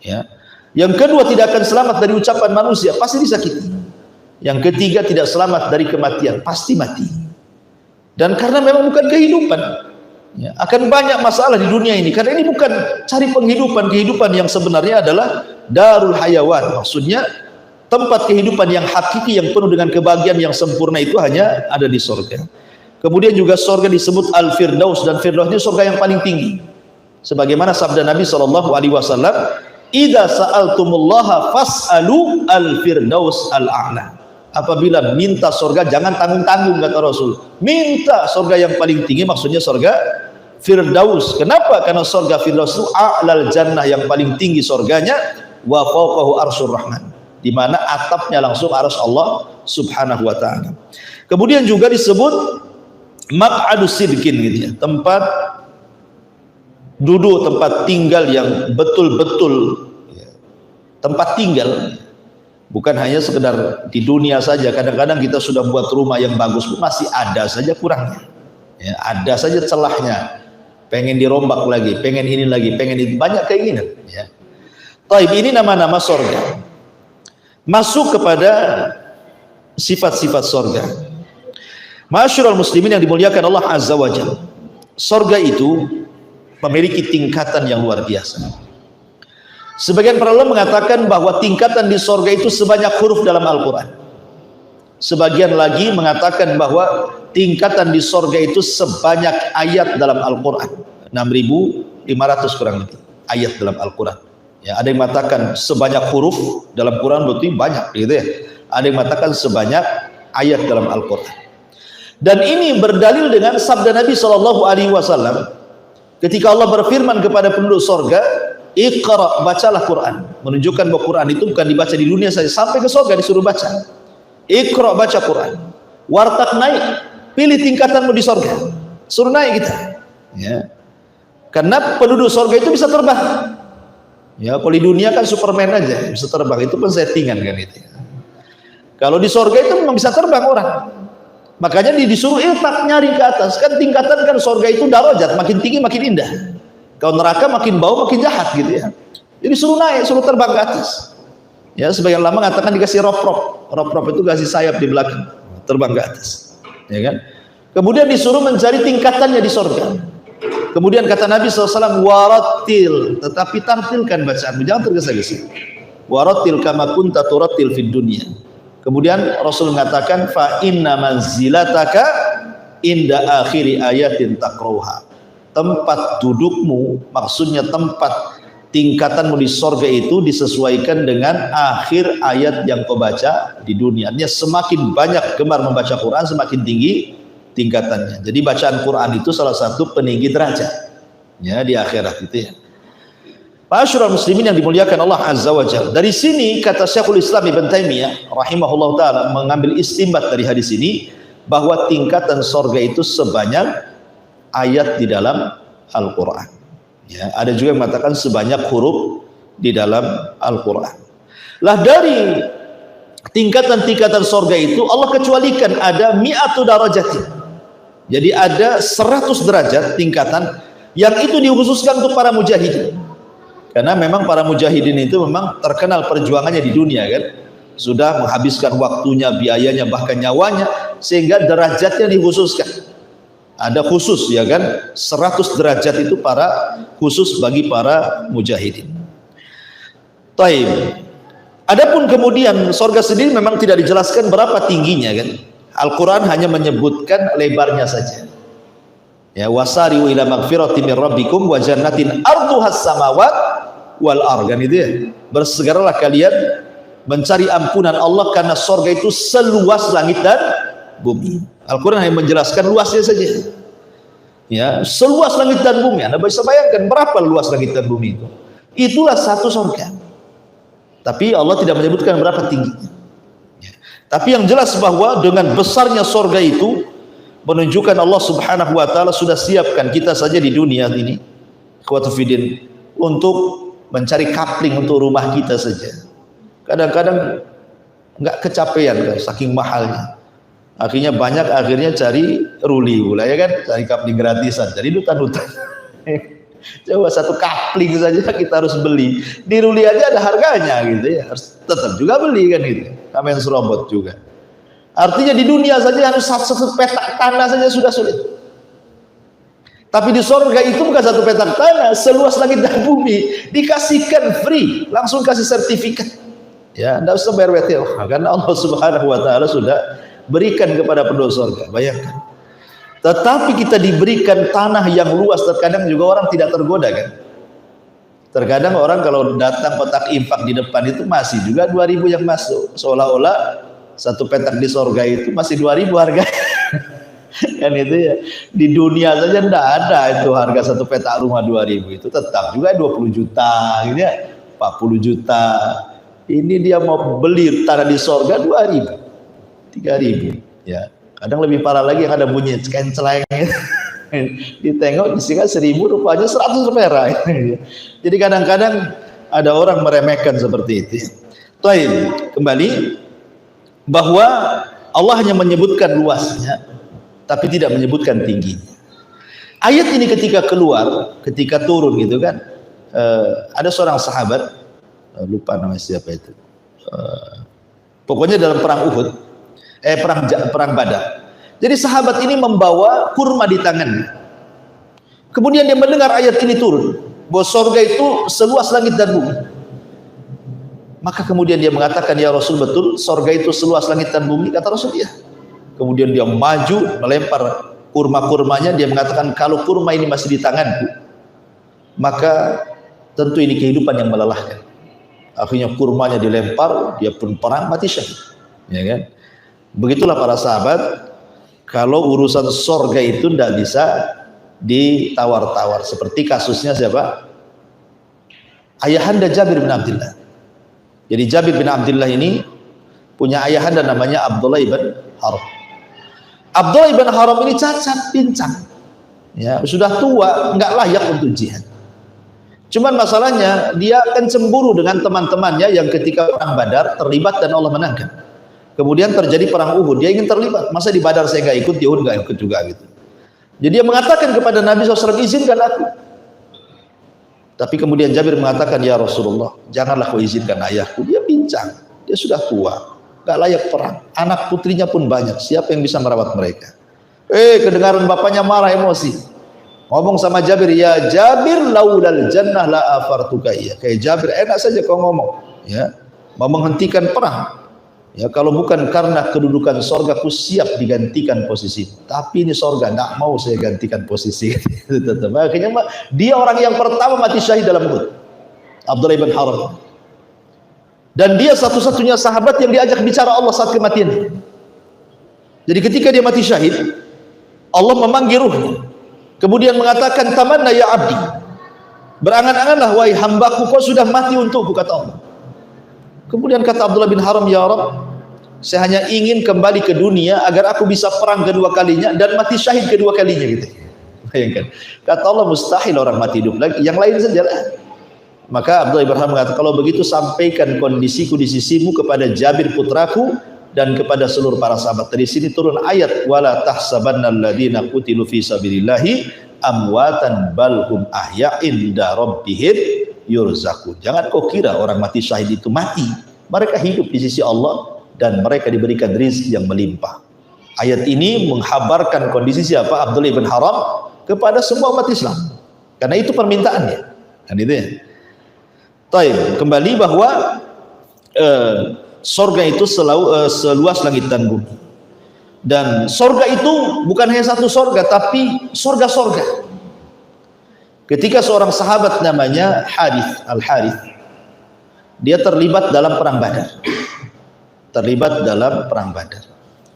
ya. Yang kedua tidak akan selamat dari ucapan manusia, pasti disakiti. Yang ketiga tidak selamat dari kematian, pasti mati. Dan karena memang bukan kehidupan, ya, akan banyak masalah di dunia ini. Karena ini bukan cari penghidupan. Kehidupan yang sebenarnya adalah darul hayawan. Maksudnya tempat kehidupan yang hakiki, yang penuh dengan kebahagiaan yang sempurna itu hanya ada di surga. Kemudian juga surga disebut al-firdaus, dan firdaus ini surga yang paling tinggi. Sebagaimana sabda Nabi SAW, idza sa'altumullaha fas'alu al-firdaus al-a'la. Apabila minta surga jangan tanggung-tanggung, kata Rasul. Minta surga yang paling tinggi, maksudnya surga Firdaus. Kenapa? Karena surga Firdaus itu a'lal jannah, yang paling tinggi surganya, wa fawqahu arsyur rahman, di mana atapnya langsung arsy Allah Subhanahu wa taala. Kemudian juga disebut maq'adus sidqin gitu ya, tempat duduk, tempat tinggal yang betul-betul ya, tempat tinggal. Bukan hanya sekedar di dunia saja. Kadang-kadang kita sudah buat rumah yang bagus pun masih ada saja kurangnya ya, ada saja celahnya, pengen dirombak lagi, pengen ini lagi, pengen itu, banyak keinginan ya. Taib, ini nama-nama surga. Masuk kepada sifat-sifat surga. Ma'asyiral muslimin yang dimuliakan Allah Azza wa Jalla, surga itu memiliki tingkatan yang luar biasa. Sebagian para ulama mengatakan bahwa tingkatan di surga itu sebanyak huruf dalam Al-Quran. Sebagian lagi mengatakan bahwa tingkatan di surga itu sebanyak ayat dalam Al-Quran, 6.500 kurang lebih ayat dalam Al-Quran ya. Ada yang mengatakan sebanyak huruf dalam Quran, berarti banyak gitu ya. Ada yang mengatakan sebanyak ayat dalam Al-Quran. Dan ini berdalil dengan sabda Nabi SAW ketika Allah berfirman kepada penduduk surga, Iqra, bacalah Quran, menunjukkan bahwa Quran itu bukan dibaca di dunia saja, sampai ke surga disuruh baca. Iqra, baca Quran. Wartaq, naik, pilih tingkatanmu di surga, suruh naik kita ya. Karena penduduk surga itu bisa terbang ya. Kalau di dunia kan Superman aja bisa terbang, itu pun settingan kan itu ya. Kalau di surga itu memang bisa terbang orang. Makanya disuruh iltak, nyari ke atas. Kan tingkatan kan surga itu darajat, makin tinggi makin indah. Kalau neraka makin bau makin jahat gitu ya. Jadi suruh naik, suruh terbang ke atas. Ya, sebagian lama mengatakan dikasih rop-rop. Rop-rop itu kasih sayap di belakang, terbang ke atas. Ya kan? Kemudian disuruh mencari tingkatannya di surga. Kemudian kata Nabi SAW, warattil, tetapi tartilkan bacaanmu, jangan tergesa-gesa. Warattil kama kunta turattil fid dunya. Kemudian Rasul mengatakan, fa inna manzilataka inda akhiri ayatin taqrauha. Tempat dudukmu, maksudnya tempat tingkatanmu di surga itu disesuaikan dengan akhir ayat yang kau baca di dunia. Artinya semakin banyak gemar membaca Quran, semakin tinggi tingkatannya. Jadi bacaan Quran itu salah satu peninggi derajat ya di akhirat itu ya. Ma'asyiral muslimin yang dimuliakan Allah Azza wa Jalla. Dari sini kata Syekhul Islam Ibn Taimiyah rahimahullah taala mengambil istinbat dari hadis ini bahwa tingkatan surga itu sebanyak ayat di dalam Al-Quran ya. Ada juga yang mengatakan sebanyak huruf di dalam Al-Quran. Lah dari tingkatan-tingkatan surga itu Allah kecualikan ada mi'atu darajatin. Jadi ada 100 derajat tingkatan yang itu dikhususkan untuk para mujahidin. Karena memang para mujahidin itu memang terkenal perjuangannya di dunia kan. Sudah menghabiskan waktunya, biayanya, bahkan nyawanya, sehingga derajatnya dikhususkan. Ada khusus ya kan, 100 derajat itu khusus bagi para mujahidin. Taib. Adapun kemudian surga sendiri memang tidak dijelaskan berapa tingginya kan. Al-Quran hanya menyebutkan lebarnya saja. Ya, wasari'u ila magfirati min rabbikum wa jannatin arduhas samawat wal ard, kan itu ya. Bersegeralah kalian mencari ampunan Allah karena surga itu seluas langit dan bumi. Al-Quran hanya menjelaskan luasnya saja. Ya, seluas langit dan bumi. Anda bisa bayangkan berapa luas langit dan bumi itu. Itulah satu surga. Tapi Allah tidak menyebutkan berapa tingginya. Ya. Tapi yang jelas bahwa dengan besarnya surga itu menunjukkan Allah Subhanahu wa taala sudah siapkan kita saja di dunia ini, ikhwatu fiddin, untuk mencari kapling untuk rumah kita saja. Kadang-kadang nggak kecapean kan, saking mahalnya. Akhirnya cari ruli pula ya kan, cari kapling gratisan, jadi dutan-dutan. Coba satu kapling saja kita harus beli. Di ruli aja ada harganya gitu ya, harus tetap juga beli kan gitu. Kamen serobot juga. Artinya di dunia saja harus satu petak tanah saja sudah sulit. Tapi di surga itu bukan satu petak tanah, seluas langit dan bumi, dikasihkan free, langsung kasih sertifikat. Ya, tidak usah bayar WTO, karena Allah Subhanahu wa taala sudah berikan kepada penduduk surga. Bayangkan. Tetapi kita diberikan tanah yang luas, terkadang juga orang tidak tergoda kan. Terkadang orang kalau datang kotak infak di depan itu masih juga 2.000 yang masuk, seolah-olah satu petak di surga itu masih 2.000 harga. Kan itu ya, di dunia saja tidak ada itu harga satu petak rumah 2.000, itu tetap juga 20 juta gitu ya, 40 juta. Ini dia mau beli tanah di sorga 2.000, 3.000 ya. Kadang lebih parah lagi yang ada bunyi kenceleng. Ditengok di sini 1.000, rupanya 100 perak. Jadi kadang-kadang ada orang meremehkan seperti itu. Baik, kembali bahwa Allah hanya menyebutkan luasnya, tapi tidak menyebutkan tingginya. Ayat ini ketika keluar, ketika turun gitu kan, ada seorang sahabat, lupa nama siapa itu, pokoknya dalam perang Uhud, perang Badar. Jadi sahabat ini membawa kurma di tangannya. Kemudian dia mendengar ayat ini turun, bahwa surga itu seluas langit dan bumi. Maka kemudian dia mengatakan, ya Rasul, betul surga itu seluas langit dan bumi? Kata Rasul, ya. Kemudian dia maju melempar kurma-kurmanya, dia mengatakan, kalau kurma ini masih di tanganku, maka tentu ini kehidupan yang melelahkan. Akhirnya kurmanya dilempar, dia pun perang, mati syahid. Ya kan? Begitulah para sahabat, kalau urusan surga itu tidak bisa ditawar-tawar. Seperti kasusnya siapa? Ayahanda Jabir bin Abdullah. Jadi Jabir bin Abdullah ini punya ayahanda namanya Abdullah ibn Haram. Abdullah ibn Haram ini cacat, pincang, ya, sudah tua, nggak layak untuk jihad. Cuman masalahnya dia akan cemburu dengan teman-temannya yang ketika perang Badar terlibat dan Allah menangkan. Kemudian terjadi perang Uhud, dia ingin terlibat. Masa di Badar saya nggak ikut, di Uhud nggak ikut juga gitu. Jadi dia mengatakan kepada Nabi SAW, izinkan aku. Tapi kemudian Jabir mengatakan, ya Rasulullah, janganlah kau izinkan ayahku, dia pincang, dia sudah tua, nggak layak perang, anak putrinya pun banyak, siapa yang bisa merawat mereka? Kedengaran bapaknya marah, emosi, ngomong sama Jabir, ya Jabir, laulal jannah la afartuka iya. Kayak Jabir, enak saja kau ngomong, ya, mau menghentikan perang, ya, kalau bukan karena kedudukan sorga, ku siap digantikan posisi. Tapi ini sorga, tidak mau saya gantikan posisi. Akhirnya dia orang yang pertama mati syahid dalam Uhud, Abdullah ibn Haram. Dan dia satu-satunya sahabat yang diajak bicara Allah saat kematian. Jadi ketika dia mati syahid, Allah memanggil ruhnya. Kemudian mengatakan, tamanna ya abdi, berangan-anganlah wahai hambaku, kau sudah mati untukku, kata Allah. Kemudian kata Abdullah bin Haram, ya Rabb, saya hanya ingin kembali ke dunia agar aku bisa perang kedua kalinya dan mati syahid kedua kalinya gitu. Bayangkan. Kata Allah, mustahil orang mati hidup lagi, yang lain sajalah. Maka Abdullah bin Haram mengatakan, kalau begitu sampaikan kondisiku di sisimu kepada Jabir putraku dan kepada seluruh para sahabat. Dari sini turun ayat, wala tahsabannal ladzina qutilu fi sabilillahi amwatan bal hum ahya'in inda rabbihim yurzaqun. Jangan kau kira orang mati syahid itu mati, mereka hidup di sisi Allah dan mereka diberikan rezeki yang melimpah. Ayat ini menghabarkan kondisi siapa? Abdullah bin Haram kepada semua umat Islam, karena itu permintaannya, kan itu ya. Taib, kembali bahwa sorga itu seluas langit dan bumi, dan sorga itu bukan hanya satu sorga, tapi sorga-sorga. Ketika seorang sahabat namanya Al-Harith, dia terlibat dalam perang Badar.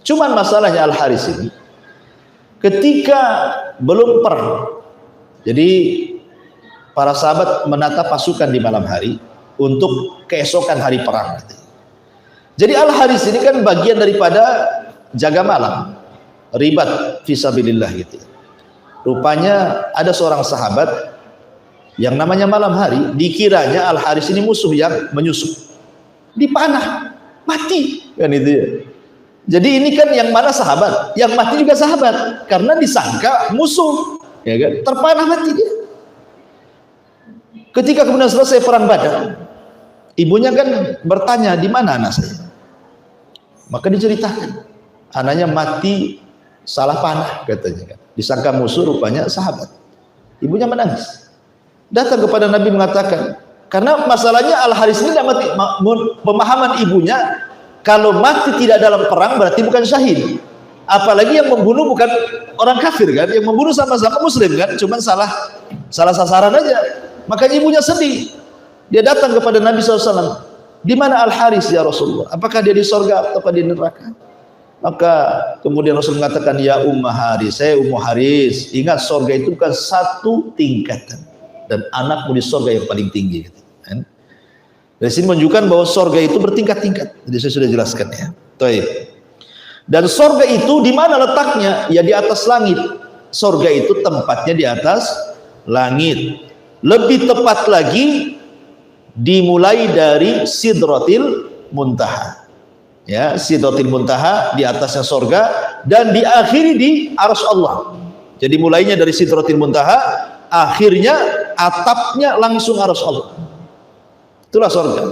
Cuman masalahnya Al-Harith ini, ketika belum perang, jadi para sahabat menata pasukan di malam hari untuk keesokan hari perang. Jadi Al-Harith ini kan bagian daripada jaga malam, ribat fisabilillah gitu. Rupanya ada seorang sahabat yang namanya malam hari, dikiranya Al-Harith ini musuh yang menyusup, dipanah, mati, kan itu ya. Jadi ini kan yang mana sahabat, yang mati juga sahabat, karena disangka musuh, ya kan, terpanah mati dia. Ketika kemudian selesai perang Badar, ibunya kan bertanya, di mana anak saya? Maka diceritakan, anaknya mati salah panah katanya kan. Disangka musuh, rupanya sahabat. Ibunya menangis. Datang kepada Nabi mengatakan, karena masalahnya Al-Harith ini mati, pemahaman ibunya, kalau mati tidak dalam perang berarti bukan syahid. Apalagi yang membunuh bukan orang kafir kan, yang membunuh sama-sama muslim kan, cuman salah sasaran aja. Makanya ibunya sedih. Dia datang kepada Nabi SAW. Di mana Al-Harith ya Rasulullah? Apakah dia di sorga atau di neraka? Maka kemudian Rasul mengatakan, ya Ummu Haris, saya Ummu Haris, ingat surga itu bukan satu tingkatan dan anakmu di surga yang paling tinggi. Dari sini menunjukkan bahwa surga itu bertingkat-tingkat. Jadi saya sudah jelaskan ya. Baik. Dan surga itu di mana letaknya? Ya di atas langit. Surga itu tempatnya di atas langit. Lebih tepat lagi dimulai dari Sidratil Muntaha. Ya, Sidratil Muntaha di atasnya surga dan diakhiri di Arsy Allah. Jadi mulainya dari Sidratil Muntaha, akhirnya atapnya langsung Arsy Allah. Itulah surga.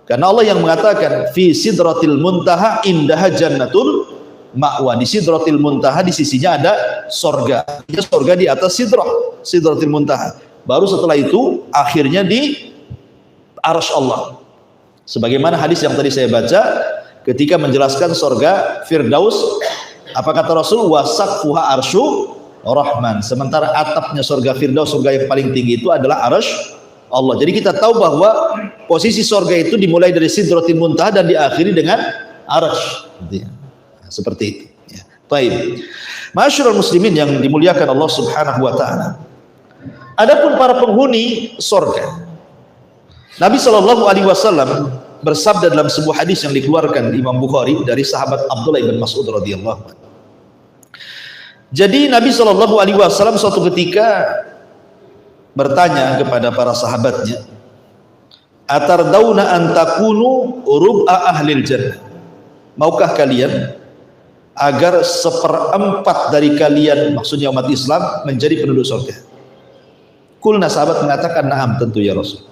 Karena Allah yang mengatakan fi Sidratil Muntaha indaha jannatul ma'wa. Di Sidratil Muntaha di sisinya ada surga. Surga di atas Sidratil Muntaha. Baru setelah itu akhirnya di Arsy Allah. Sebagaimana hadis yang tadi saya baca ketika menjelaskan surga Firdaus, apa kata Rasul? Wasaqfuha arsyu Rahman. Sementara atapnya surga Firdaus, surga yang paling tinggi itu adalah Arsy Allah. Jadi kita tahu bahwa posisi surga itu dimulai dari Sidratil Muntaha dan diakhiri dengan Arsy. Seperti itu. Ya. Baik. Masyarul muslimin yang dimuliakan Allah Subhanahu wa taala. Adapun para penghuni surga, Nabi Shallallahu alaihi wasallam bersabda dalam sebuah hadis yang dikeluarkan Imam Bukhari dari sahabat Abdullah bin Mas'ud radhiyallahu anhu. Jadi Nabi Shallallahu alaihi wasallam suatu ketika bertanya kepada para sahabatnya, "Atardawna an takunu rub'a ahlil jannah?" Maukah kalian agar seperempat dari kalian, maksudnya umat Islam, menjadi penduduk surga? Kulna, sahabat mengatakan, "Na'am, tentu ya Rasul."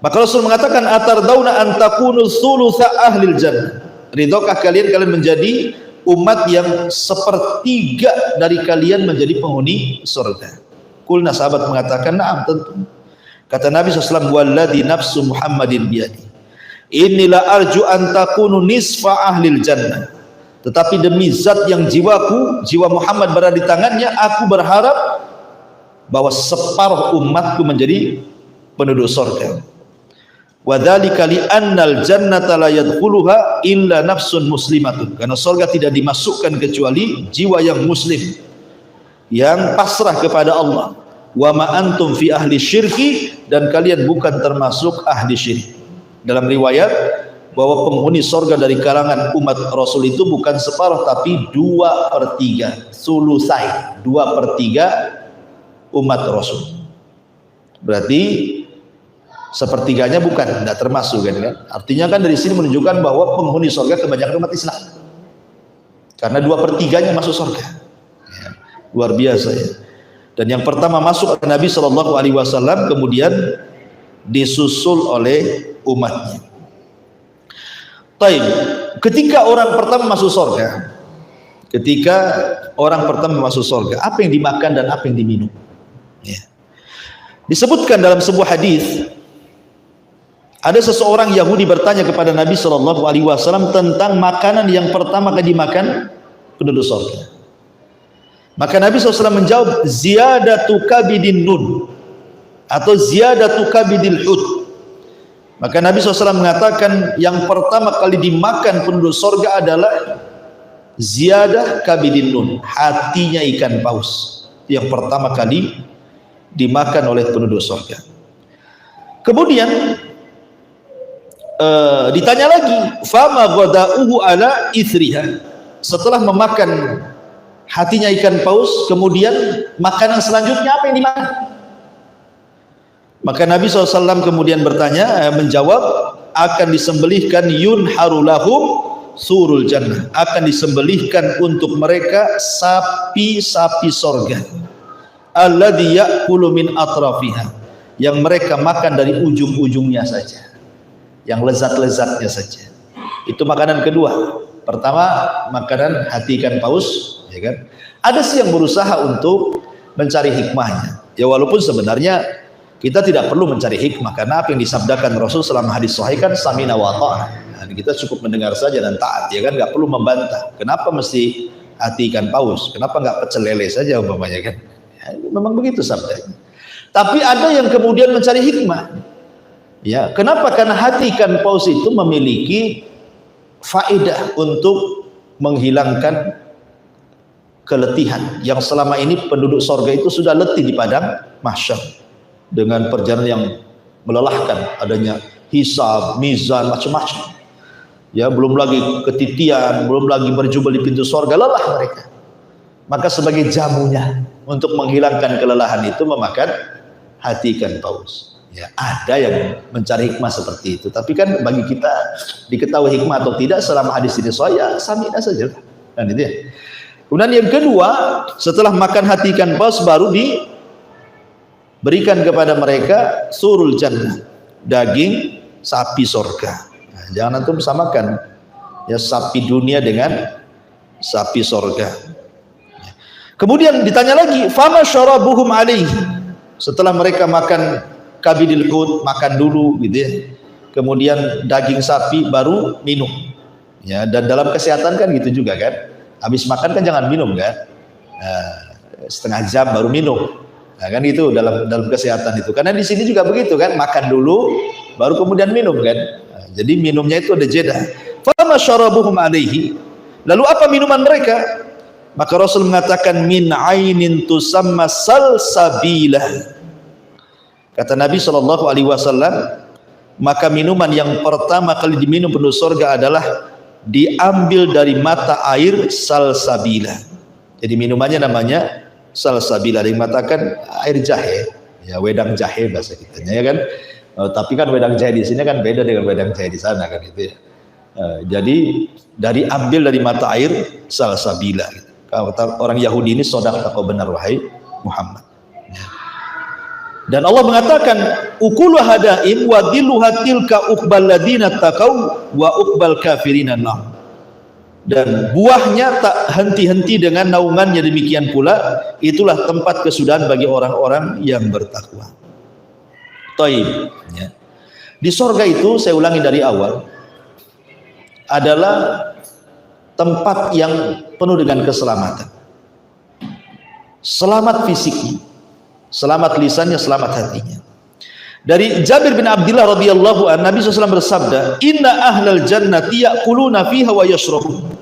Maka Rasul mengatakan, atardawna an takunu thulutsa ahlil jannah? Ridhokah kalian menjadi umat yang sepertiga dari kalian menjadi penghuni surga? Kulna, sahabat mengatakan, na'am, tentu. Kata Nabi SAW, walladzi nafsu Muhammadin biyadi, inilah arju an takunu nisfa ahlil jannah. Tetapi demi zat yang jiwa Muhammad berada di tangannya, aku berharap bahwa separuh umatku menjadi penduduk surga. Wadzalika li annal jannata la yadkhuluha illa nafsun muslimatun. Karena surga tidak dimasukkan kecuali jiwa yang muslim, yang pasrah kepada Allah. Wa ma antum fi ahli syirki, dan kalian bukan termasuk ahli syirik. Dalam riwayat bahwa penghuni surga dari kalangan umat Rasul itu bukan separuh tapi 2/3, sulusai, 2/3 umat Rasul. Berarti sepertiganya bukan, tidak termasuk kan? Artinya kan dari sini menunjukkan bahwa penghuni surga kebanyakan umat Islam, karena 2/3-nya masuk surga. Ya, luar biasa ya. Dan yang pertama masuk Nabi Shallallahu alaihi wasallam, kemudian disusul oleh umatnya. Taib. Ketika orang pertama masuk surga, apa yang dimakan dan apa yang diminum? Ya. Disebutkan dalam sebuah hadis, ada seseorang Yahudi bertanya kepada Nabi Shallallahu alaihi wasallam tentang makanan yang pertama kali dimakan penduduk surga. Maka Nabi SAW menjawab, ziyadatu kabidin nun, atau ziyadatu kabidil hut. Maka Nabi SAW mengatakan yang pertama kali dimakan penduduk surga adalah ziyadah kabidin nun, hatinya ikan paus, yang pertama kali dimakan oleh penduduk surga. Kemudian ditanya lagi, fama ghada'uhu ala ithriha. Setelah memakan hatinya ikan paus, kemudian makanan selanjutnya apa yang dimakan? Maka Nabi SAW kemudian menjawab, akan disembelihkan yunharu lahum surul jannah, akan disembelihkan untuk mereka sapi-sapi surga, alladzi ya'kulu min atrafiha, yang mereka makan dari ujung-ujungnya saja, yang lezat-lezatnya saja. Itu makanan kedua. Pertama makanan hati ikan paus, ya kan? Ada sih yang berusaha untuk mencari hikmahnya. Ya walaupun sebenarnya kita tidak perlu mencari hikmah, karena apa yang disabdakan Rasul selama hadis sahih kan samina wa ta'ah. Nah, kita cukup mendengar saja dan taat, ya kan? Nggak perlu membantah. Kenapa mesti hati ikan paus? Kenapa nggak pecel lele saja umpamanya kan? Ya, memang begitu sabdanya. Tapi ada yang kemudian mencari hikmah. Ya, kenapa? Karena hati ikan paus itu memiliki faedah untuk menghilangkan keletihan yang selama ini penduduk sorga itu sudah letih di padang mahsyar dengan perjalanan yang melelahkan, adanya hisab, mizan, macam-macam. Ya, belum lagi ketitian, belum lagi berjumpa di pintu sorga, lelah mereka. Maka sebagai jamunya untuk menghilangkan kelelahan itu memakan hati ikan paus. Ya, ada yang mencari hikmah seperti itu. Tapi kan bagi kita diketahui hikmah atau tidak selama hadis ini ya sami'na saja. Kan itu ya. Kemudian yang kedua, setelah makan hati ikan paus baru diberikan kepada mereka surul jannah, daging sapi sorga. Nah, jangan antum samakan ya sapi dunia dengan sapi sorga. Kemudian ditanya lagi, fama syarabuhum alaihi. Setelah mereka makan kabidil hut, makan dulu gitu ya. Kemudian daging sapi baru minum. Ya, dan dalam kesehatan kan gitu juga kan. Habis makan kan jangan minum kan. Nah, setengah jam baru minum. Nah, kan itu dalam kesehatan itu. Karena di sini juga begitu kan, makan dulu baru kemudian minum kan. Nah, jadi minumnya itu ada jeda. Fama syarabuhum alaihi. Lalu apa minuman mereka? Maka Rasul mengatakan min ainin tusamma salsabilah. Kata Nabi SAW, maka minuman yang pertama kali diminum penduduk surga adalah diambil dari mata air salsabilah. Jadi minumannya namanya salsabilah. Ada yang mengatakan air jahe, ya wedang jahe bahasa kitanya ya kan. Tapi kan wedang jahe di sini kan beda dengan wedang jahe di sana kan itu ya. Jadi ambil dari mata air salsabilah. Gitu. Kata orang Yahudi ini sodaq, kau benar wahai Muhammad. Dan Allah mengatakan ukulu hadaim wa dilluha tilka uqbal ladina taqau wa uqbal kafirina nar. Dan buahnya tak henti-henti dengan naungannya, demikian pula itulah tempat kesudahan bagi orang-orang yang bertakwa. Taib ya. Di sorga itu, saya ulangi dari awal, adalah tempat yang penuh dengan keselamatan. Selamat fisiknya, selamat lisannya, selamat hatinya. Dari Jabir bin Abdullah radhiyallahu anhu, Nabi SAW bersabda, inna ahlal jannati ya'kuluna fiha wa yashrabun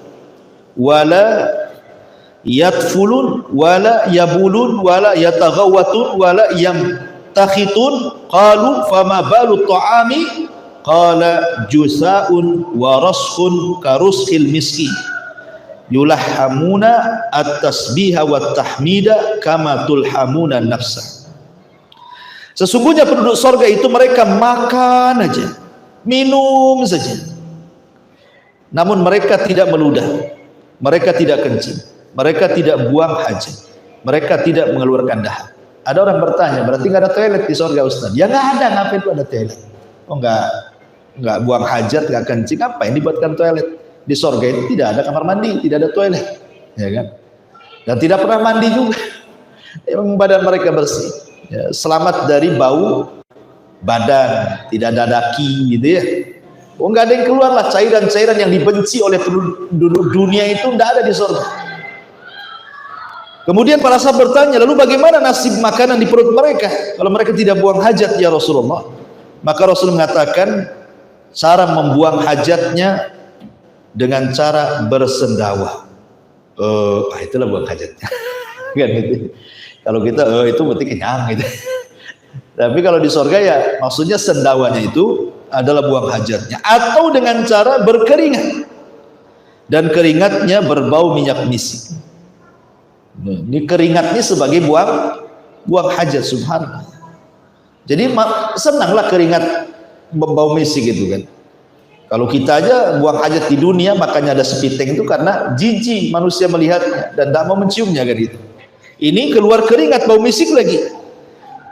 wala yatfulun wala yabulun wala yataghawatun wala yamtakhitun. Qalu fama balu ta'ami? Qala jusaun wa raskhun karushil miski yulhamuna at-tasbiha wat tahmida kama tulhamuna nafsa. Sesungguhnya penduduk sorga itu mereka makan aja, minum saja, namun mereka tidak meludah, mereka tidak kencing, mereka tidak buang hajat, mereka tidak mengeluarkan dahak. Ada orang bertanya, berarti nggak ada toilet di sorga Ustaz? Ya nggak ada, ngapain itu ada toilet? Oh nggak buang hajat, nggak kencing, apa yang dibuatkan toilet? Di sorga itu tidak ada kamar mandi, tidak ada toilet, ya kan? Dan tidak pernah mandi juga. Memang badan mereka bersih, ya, selamat dari bau badan, tidak ada daki, gitu ya. Oh nggak ada yang keluar lah, cairan-cairan yang dibenci oleh penduduk dunia itu nggak ada di sorga. Kemudian para sahabat bertanya, lalu bagaimana nasib makanan di perut mereka kalau mereka tidak buang hajat ya Rasulullah? Maka Rasul mengatakan cara membuang hajatnya dengan cara bersendawa. Itulah buang hajatnya. Kan gitu. Kalau kita itu berarti kenyang gitu. Tapi kalau di sorga ya maksudnya sendawanya itu adalah buang hajatnya, atau dengan cara berkeringat dan keringatnya berbau minyak misik. Ini keringatnya sebagai buang hajat, subhanallah. Jadi senanglah keringat berbau misik gitu kan. Kalau kita aja buang hajat di dunia, makanya ada sepiteng itu karena jijik manusia melihatnya dan tidak mau menciumnya kan gitu. Ini keluar keringat bau misik lagi.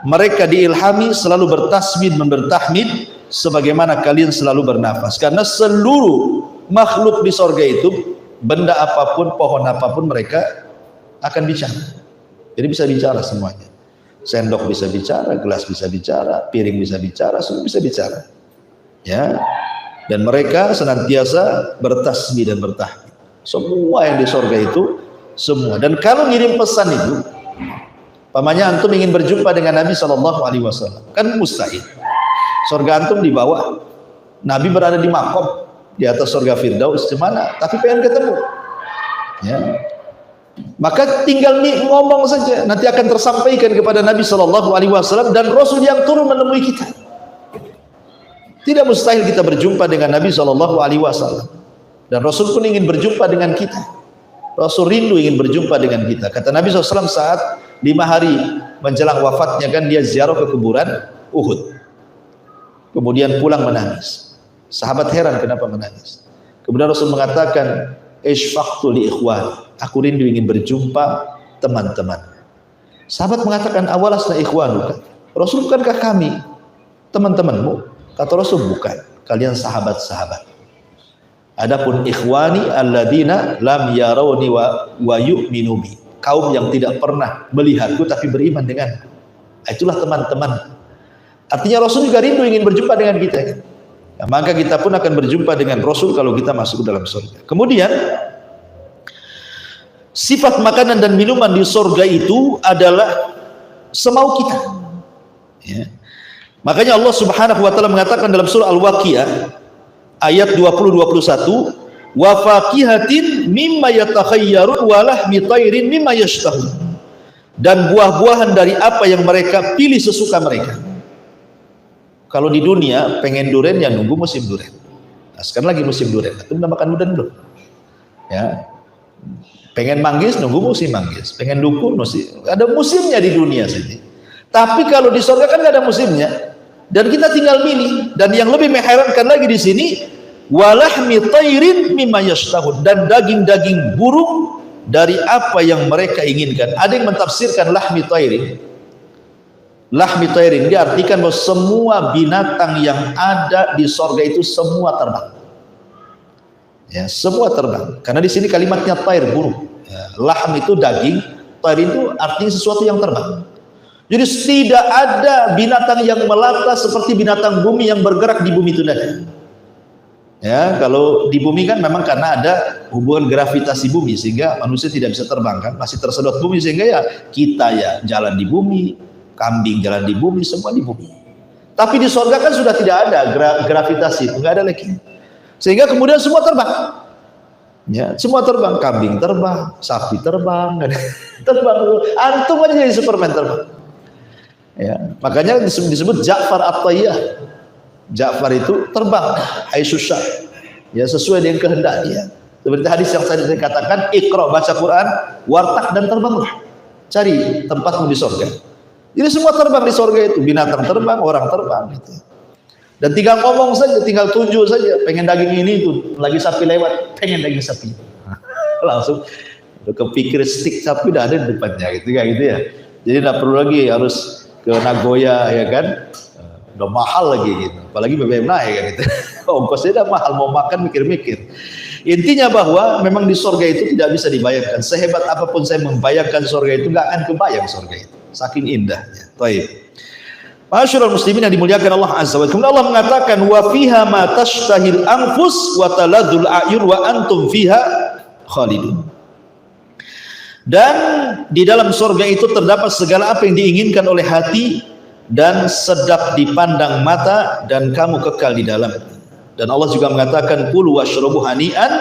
Mereka diilhami selalu bertasbih dan bertahmid sebagaimana kalian selalu bernafas, karena seluruh makhluk di sorga itu, benda apapun, pohon apapun, mereka akan bicara. Jadi bisa bicara semuanya. Sendok bisa bicara, gelas bisa bicara, piring bisa bicara, semua bisa bicara. Ya. Dan mereka senantiasa bertasbih dan bertahmid. Semua yang di sorga itu, semua. Dan kalau ngirim pesan itu, pamannya antum ingin berjumpa dengan Nabi SAW, kan mustahil. Sorga antum di bawah, Nabi berada di makom di atas sorga Firdaus, di mana? Tapi pengen ketemu. Ya. Maka tinggal ngomong saja, nanti akan tersampaikan kepada Nabi SAW dan Rasul yang turun menemui kita. Tidak mustahil kita berjumpa dengan Nabi SAW, dan Rasul pun ingin berjumpa dengan kita. Rasul rindu ingin berjumpa dengan kita. Kata Nabi SAW saat 5 hari menjelang wafatnya, kan dia ziarah ke kuburan Uhud, kemudian pulang menangis. Sahabat heran kenapa menangis. Kemudian Rasul mengatakan, Ishfaqtu li ikhwan, aku rindu ingin berjumpa teman-teman. Sahabat mengatakan, awalasna ikhwanuka, Rasul bukankah kami teman-temanmu? Kata Rasul, bukan, kalian sahabat-sahabat. Adapun ikhwani alladzina lam yarawni wa yu'minu bi, kaum yang tidak pernah melihatku tapi beriman denganku. Itulah teman-teman. Artinya Rasul juga rindu ingin berjumpa dengan kita. Nah, maka kita pun akan berjumpa dengan Rasul kalau kita masuk ke dalam surga. Kemudian sifat makanan dan minuman di surga itu adalah semau kita. Ya. Makanya Allah Subhanahu wa taala mengatakan dalam surah Al-Waqiah ayat 20-21, wa faqihatin mimma yatakhayyarun wa lahmi tairin mimma yashtahun, dan buah-buahan dari apa yang mereka pilih sesuka mereka. Kalau di dunia pengen durian ya nunggu musim durian. Nah, sekarang lagi musim durian, itu udah makan durian belum? Ya. Pengen manggis nunggu musim manggis, pengen duku musim, ada musimnya di dunia sini. Tapi kalau di surga kan nggak ada musimnya, dan kita tinggal milih. Dan yang lebih mengherankan lagi di sini, walahmi tairin mimma yashtahun, dan daging-daging burung dari apa yang mereka inginkan. Ada yang mentafsirkan lahmi tairin. Lahmi tairin diartikan bahwa semua binatang yang ada di surga itu semua terbang. Ya, semua terbang. Karena di sini kalimatnya tair, burung. Ya, lahm itu daging, tair itu artinya sesuatu yang terbang. Jadi tidak ada binatang yang melata seperti binatang bumi yang bergerak di bumi itu tadi. Ya, kalau di bumi kan memang karena ada hubungan gravitasi bumi sehingga manusia tidak bisa terbang, kan masih tersedot bumi, sehingga ya kita ya jalan di bumi, kambing jalan di bumi, semua di bumi. Tapi di surga kan sudah tidak ada gravitasi, nggak ada lagi. Sehingga kemudian semua terbang. Ya, semua terbang, kambing terbang, sapi terbang, terbang. Antum aja jadi Superman terbang. Ya, makanya disebut Ja'far at-Tayyar. Ja'far itu terbang, haitsusya. Ya, sesuai dengan kehendak dia. Seperti hadis yang tadi saya katakan, Iqra, baca Quran, wartak dan terbanglah. Cari tempatmu di surga. Jadi semua terbang di surga itu, binatang terbang, orang terbang gitu. Dan tinggal ngomong saja, tinggal tunjuk saja, pengen daging ini tuh, lagi sapi lewat, pengen daging sapi. Langsung kepikir stik sapi udah ada di depannya gitu ya, gitu ya. Jadi tidak perlu lagi harus ke Nagoya ya kan, udah mahal lagi gitu, apalagi BBM naik kan gitu. Ongkosnya udah mahal, mau makan mikir-mikir. Intinya bahwa memang di surga itu tidak bisa dibayangkan. Sehebat apapun saya membayangkan surga itu, nggak akan kebayang surga itu, saking indahnya. Baik. Masyaallah muslimin yang dimuliakan Allah Azza wa Jalla. Kemudian Allah mengatakan, wa fiha ma tashtahil anfus wa taladzul a'yun wa antum fiha khalidun. Dan di dalam surga itu terdapat segala apa yang diinginkan oleh hati dan sedap dipandang mata, dan kamu kekal di dalam. Dan Allah juga mengatakan, kulu washrabu hani'an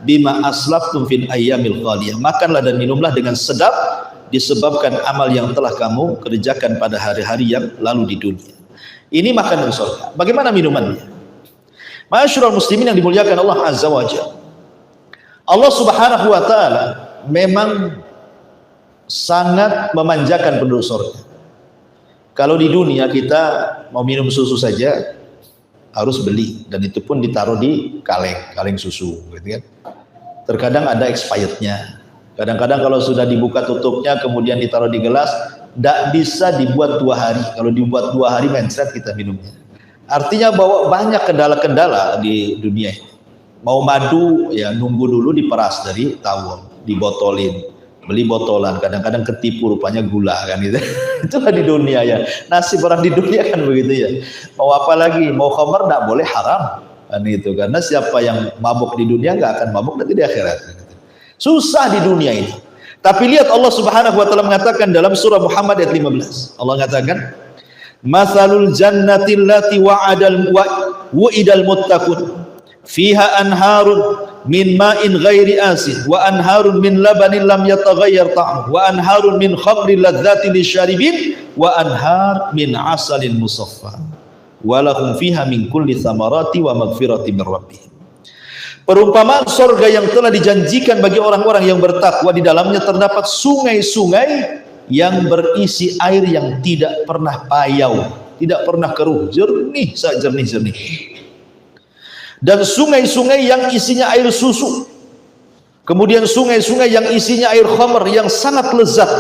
bima aslaftum fil ayyamil khaliyah. Makanlah dan minumlah dengan sedap disebabkan amal yang telah kamu kerjakan pada hari-hari yang lalu di dunia. Ini makanan surga. Bagaimana minumannya? Masyaallah muslimin yang dimuliakan Allah Azza wa Jalla. Allah Subhanahu wa taala memang sangat memanjakan penduduk surga. Kalau di dunia kita mau minum susu saja harus beli, dan itu pun ditaruh di kaleng susu gitu kan. Terkadang ada expirednya. Kadang-kadang kalau sudah dibuka tutupnya kemudian ditaruh di gelas, tidak bisa dibuat 2 hari. Kalau dibuat 2 hari mencret kita minumnya. Artinya bahwa banyak kendala-kendala di dunia ini. Mau madu ya nunggu dulu diperas dari tawon, dibotolin, beli botolan, kadang-kadang ketipu rupanya gula kan gitu. Itulah di dunia ya. Nasib orang di dunia kan begitu ya. Mau apa lagi? Mau khamar tidak boleh, haram kan itu. Karena siapa yang mabuk di dunia nggak akan mabuk nanti di akhirat. Susah di dunia ini. Tapi lihat Allah Subhanahu wa taala mengatakan dalam surah Muhammad ayat 15. Allah mengatakan, "Matsalul jannati allati wa'idal muttaqun fiha anharun min ma'in ghairi asin wa anharun min labanin lam yataghayyar ta'amuhu wa anharun min khamrin ladzatin lisyaribin wa anhar min asalin musaffa wa lahum fiha min kulli thamarati wa maghfirati min rabbihim. Perumpamaan surga yang telah dijanjikan bagi orang-orang yang bertakwa, di dalamnya terdapat sungai-sungai yang berisi air yang tidak pernah payau, tidak pernah keruh, jernih sejernih-jernih. Dan sungai-sungai yang isinya air susu. Kemudian sungai-sungai yang isinya air khamr yang sangat lezat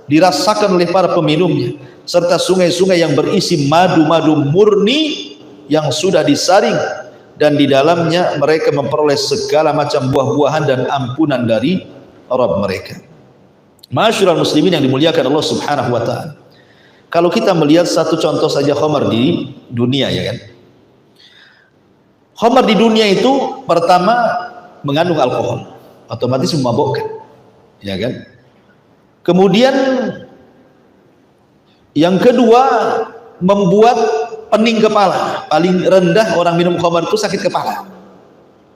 dirasakan oleh para peminumnya, serta sungai-sungai yang berisi madu-madu murni yang sudah disaring, dan di dalamnya mereka memperoleh segala macam buah-buahan dan ampunan dari Rabb mereka. Ma'asyiral muslimin yang dimuliakan Allah Subhanahu wa taala. Kalau kita melihat satu contoh saja khamr di dunia, ya kan? Khamr di dunia itu pertama mengandung alkohol, otomatis memabukkan, ya kan? Kemudian yang kedua membuat pening kepala. Paling rendah orang minum khamr itu sakit kepala.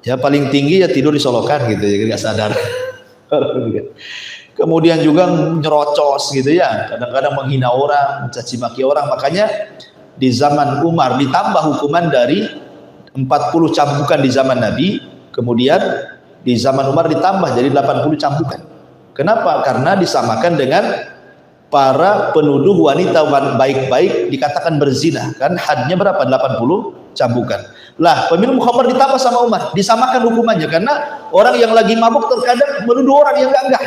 Ya paling tinggi ya tidur di solokan gitu ya, nggak sadar. Kemudian juga nyerocos gitu ya, kadang-kadang menghina orang, mencaci maki orang. Makanya di zaman Umar ditambah hukuman dari 40 cambukan di zaman Nabi, kemudian di zaman Umar ditambah jadi 80 cambukan. Kenapa? Karena disamakan dengan para penuduh wanita baik-baik dikatakan berzina, kan hadnya berapa? 80 cambukan. Lah peminum khamr ditambah sama Umar, disamakan hukumannya, karena orang yang lagi mabuk terkadang menuduh orang yang enggak,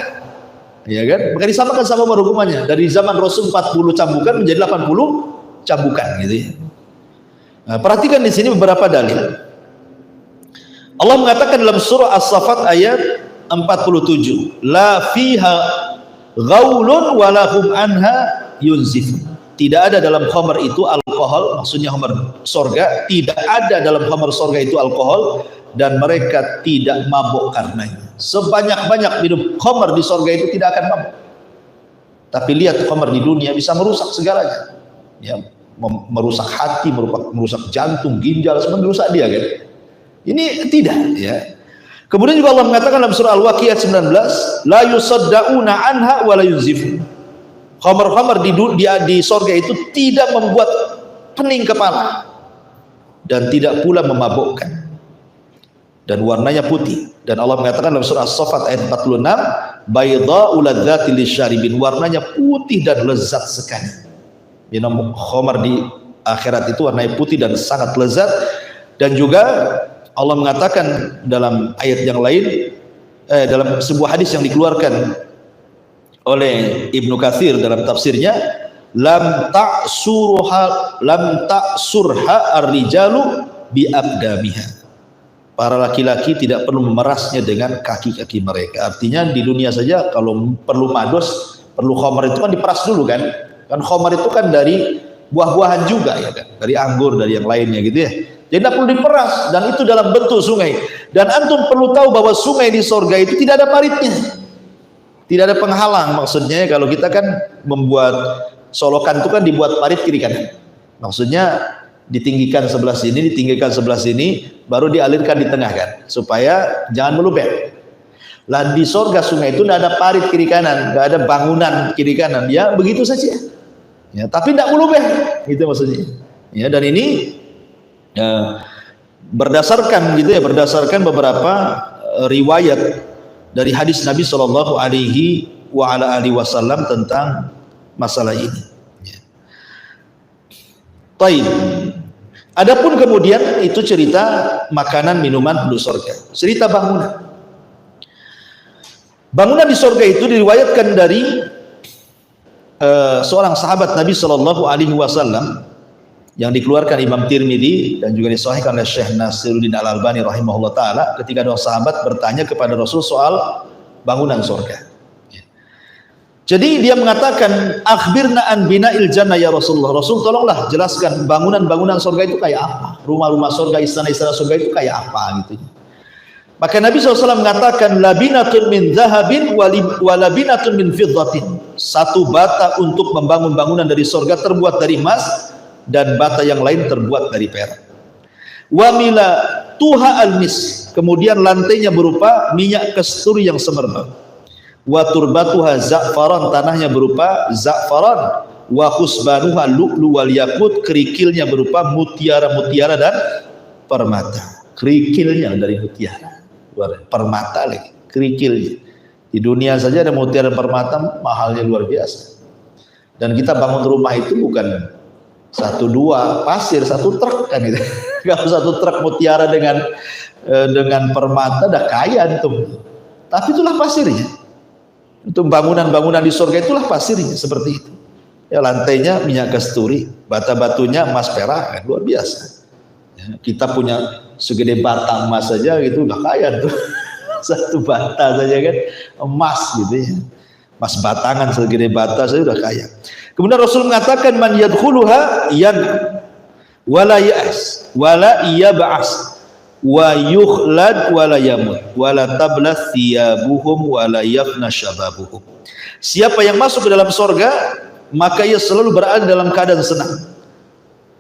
ya kan? Maka disamakan sama Umar hukumannya, dari zaman Rasul 40 cambukan menjadi 80 cambukan gitu ya. Nah, perhatikan di sini beberapa dalil. Allah mengatakan dalam surah As-Saffat ayat 47, la fiha ghaulun walahum anha yunzif. Tidak ada dalam khamr itu alkohol, maksudnya khamr surga, tidak ada dalam khamr surga itu alkohol, dan mereka tidak mabuk karenanya. Sebanyak-banyak minum khamr di surga itu tidak akan mabuk. Tapi lihat khamr di dunia bisa merusak segalanya. Ya, merusak hati, merusak jantung, ginjal, semua merusak dia kan. Ini tidak, ya. Kemudian juga Allah mengatakan dalam surah Al-Waqiah 19, la yusaddauna anha wa la yunzifun. Khamr-khamr di surga itu tidak membuat pening kepala dan tidak pula memabukkan, dan warnanya putih. Dan Allah mengatakan dalam surah As-Saffat ayat 46, baydha'u ladzatil lisyaribin, warnanya putih dan lezat sekali. Minum khamr di akhirat itu warnanya putih dan sangat lezat. Dan juga Allah mengatakan dalam ayat yang lain, dalam sebuah hadis yang dikeluarkan oleh Ibnu Katsir dalam tafsirnya, lam ta'surha ar-rijalu bi aqdamiha. Para laki-laki tidak perlu memerasnya dengan kaki-kaki mereka. Artinya di dunia saja kalau perlu mados, perlu khamr itu kan diperas dulu kan. Kan khamr itu kan dari buah-buahan juga ya kan, dari anggur, dari yang lainnya gitu ya. Jadi tidak perlu diperas, dan itu dalam bentuk sungai. Dan antum perlu tahu bahwa sungai di surga itu tidak ada paritnya, tidak ada penghalang. Maksudnya kalau kita kan membuat solokan itu kan dibuat parit kiri kanan. Maksudnya ditinggikan sebelah sini, ditinggikan sebelah sini, baru dialirkan di tengah kan, supaya jangan meluber. Lah di surga sungai itu tidak ada parit kiri kanan, tidak ada bangunan kiri kanan, ya begitu saja. Ya, tapi tidak meluber, gitu maksudnya. Ya, dan ini berdasarkan gitu ya, berdasarkan beberapa riwayat dari hadis Nabi Shallallahu Alaihi Wasallam tentang masalah ini. Taib. Adapun kemudian itu cerita makanan minuman penduduk surga, cerita bangunan. Bangunan di surga itu diriwayatkan dari seorang sahabat Nabi Shallallahu Alaihi Wasallam yang dikeluarkan Imam Tirmidzi dan juga disahihkan oleh Syekh Nasiruddin Al-Albani rahimahullah taala, ketika dua sahabat bertanya kepada Rasul soal bangunan surga. Jadi dia mengatakan, akhbirna an bina'il jannah ya Rasulullah. Rasul tolonglah jelaskan bangunan-bangunan surga itu kayak apa, rumah-rumah surga, istana-istana surga itu kayak apa gitu. Maka Nabi SAW mengatakan, labinatun min zahabin wa labinatun min fiddatin. Satu bata untuk membangun bangunan dari surga terbuat dari emas, dan bata yang lain terbuat dari perak. Wa mila tuha almis, kemudian lantainya berupa minyak kasturi yang semerbak. Wa turbatuha za'faran, tanahnya berupa za'faran. Wa khusbanuha lu'lu wal yakut, kerikilnya berupa mutiara-mutiara dan permata. Kerikilnya dari mutiara, permata lagi, kerikilnya. Di dunia saja ada mutiara dan permata, mahalnya luar biasa. Dan kita bangun rumah itu bukan 1 2 pasir, 1 truk kan itu. Kalau 1 truk mutiara dengan permata dah kaya itu. Tapi itulah pasirnya. Untuk bangunan-bangunan di surga itulah pasirnya seperti itu. Ya, lantainya minyak kasturi, bata-batunya emas perak, kan, luar biasa. Ya, kita punya segede bata emas saja gitu udah kaya tuh. 1 bata saja kan emas gitu ya. Emas batangan segede bata saja udah kaya. Kemudian Rasul mengatakan man yadkhuluha yan wala ya'as wala yab'as wa yukhlad wala yamut wala tablas thiyabuhum wala yafna syababuhum. Siapa yang masuk ke dalam sorga, maka ia selalu berada dalam keadaan senang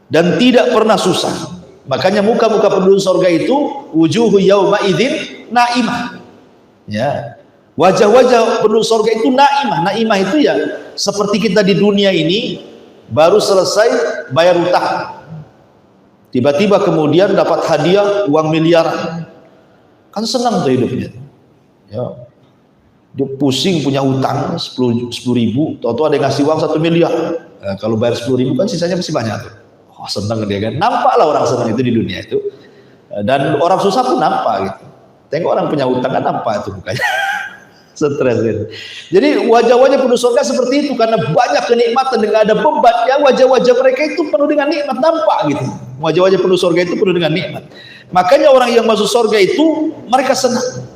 dan tidak pernah susah. Makanya muka-muka penduduk sorga itu wujuhu yauma idzin naimah. Ya. Wajah-wajah penduduk sorga itu naimah. Naimah itu ya seperti kita di dunia ini baru selesai bayar utang. Tiba-tiba kemudian dapat hadiah uang miliaran. Kan senang tuh hidupnya. Ya. Dia pusing punya utang 10 ribu, tahu-tahu ada yang ngasih uang 1 miliar. Nah, kalau bayar 10 ribu kan sisanya masih banyak tuh. Oh, senang dia kan. Nampaklah orang senang itu di dunia itu. Dan orang susah pun nampak gitu. Tengok orang punya utang kan nampak itu mukanya. Stres gitu. Jadi wajah-wajah penduduk surga seperti itu karena banyak kenikmatan dengan ada beban ya, wajah-wajah mereka itu penuh dengan nikmat, nampak gitu. Wajah-wajah penduduk surga itu penuh dengan nikmat. Makanya orang yang masuk surga itu mereka senang.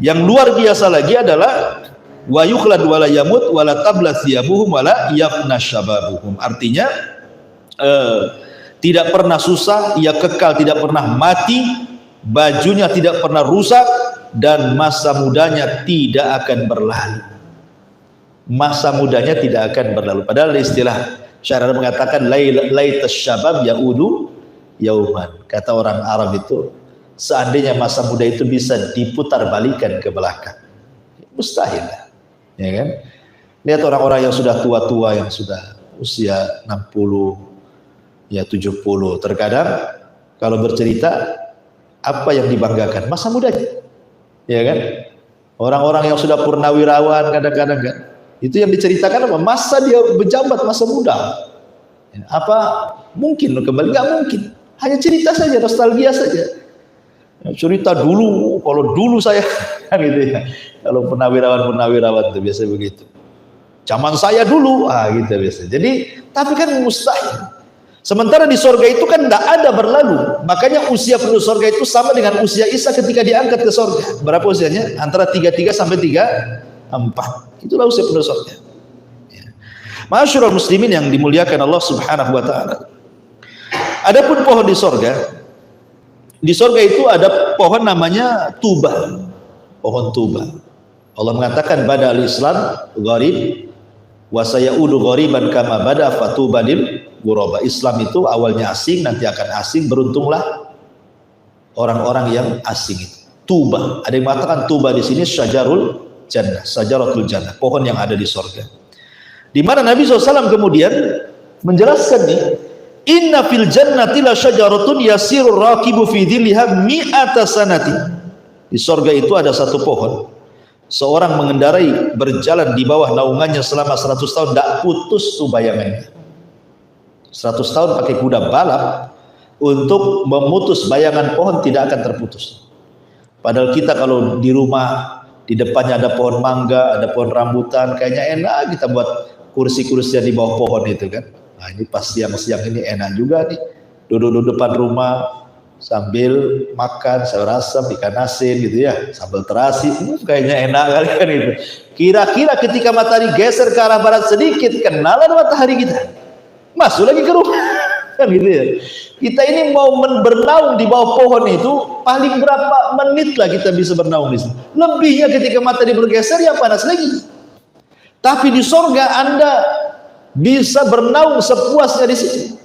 Yang luar biasa lagi adalah wa yukhlad wala yamut wala tablas thiyabuhum wala yafna syababuhum. Artinya tidak pernah susah, ia kekal tidak pernah mati, bajunya tidak pernah rusak, dan masa mudanya tidak akan berlalu. Masa mudanya tidak akan berlalu. Padahal istilah syarah mengatakan laitas syabab yaudu yauman. Kata orang Arab itu, seandainya masa muda itu bisa diputar balikan ke belakang, mustahil, ya kan? Lihat orang-orang yang sudah tua-tua, yang sudah usia 60, ya 70, terkadang kalau bercerita apa yang dibanggakan? Masa mudanya, ya kan? Orang-orang yang sudah purnawirawan kadang-kadang kan, itu yang diceritakan apa? Masa dia berjabat masa muda. Apa mungkin kembali? Nggak mungkin. Hanya cerita saja, nostalgia saja. Cerita dulu, kalau dulu saya kan gitu ya. Kalau purnawirawan itu biasa begitu. Zaman saya dulu, gitu biasa. Jadi, tapi kan mustahil. Sementara di sorga itu kan tidak ada berlalu. Makanya usia penduduk sorga itu sama dengan usia Isa ketika diangkat ke sorga. Berapa usianya? Antara 33 sampai 34. Itulah usia penduduk sorga. Ya. Ma'asyiral muslimin yang dimuliakan Allah Subhanahu wa taala. Adapun pohon di sorga, di sorga itu ada pohon namanya tuba, pohon tuba. Allah mengatakan bada al-Islam gharib wa sayaudu ghariban kama bada fatuba lil ghuraba. Islam itu awalnya asing, nanti akan asing, beruntunglah orang-orang yang asing itu. Tuba, ada yang mengatakan tuba di sini syajarul jannah, syajaratul jannah, pohon yang ada di sorga. Di mana Nabi SAW kemudian menjelaskan nih, inna fil jannati la syajaratun yasirur raqibu fi dhilliha mi'ata sanati. Di sorga itu ada satu pohon, seorang mengendarai berjalan di bawah naungannya selama 100 tahun tidak putus tuh bayangannya. 100 tahun pakai kuda balap untuk memutus bayangan pohon tidak akan terputus. Padahal kita kalau di rumah di depannya ada pohon mangga, ada pohon rambutan, kayaknya enak kita buat kursi-kursi di bawah pohon itu kan. Nah ini pas siang-siang ini enak juga nih, duduk-duduk depan rumah sambil makan sayur asam, ikan asin gitu ya, sambal terasi, kayaknya enak kali kan itu. Kira-kira ketika matahari geser ke arah barat sedikit, kenalan matahari kita, masuk lagi ke rumah kan gitu ya. Kita ini mau bernaung di bawah pohon itu paling berapa menit lah kita bisa bernaung di sini. Lebihnya ketika matahari bergeser ya panas lagi. Tapi di sorga Anda bisa bernaung sepuasnya di sini.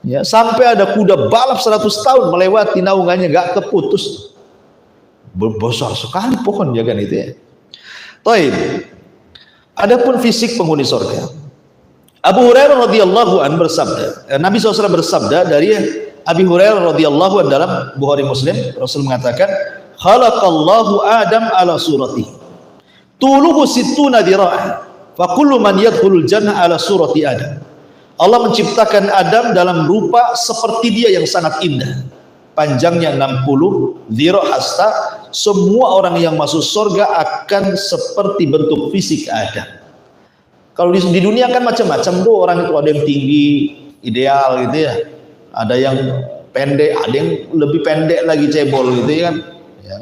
Ya, sampai ada kuda balap 100 tahun melewati naungannya, gak keputus. Besar sekali pohon ya kan itu ya. Taib. Adapun fisik penghuni surga. Abu Hurairah radhiyallahu an bersabda, Nabi SAW bersabda dari Abi Hurairah radhiyallahu an dalam Bukhari Muslim, Rasul mengatakan, "Khalaqallahu Adam ala surati. Tuluhu sittuna dira'an. Fa kullu man yadkhulul jannah ala surati Adam." Allah menciptakan Adam dalam rupa seperti dia yang sangat indah. Panjangnya 60 dhira' hasta. Semua orang yang masuk surga akan seperti bentuk fisik Adam. Kalau di dunia kan macam-macam tuh orang itu, ada yang tinggi ideal gitu ya, ada yang pendek, ada yang lebih pendek lagi cebol gitu ya kan. Ya.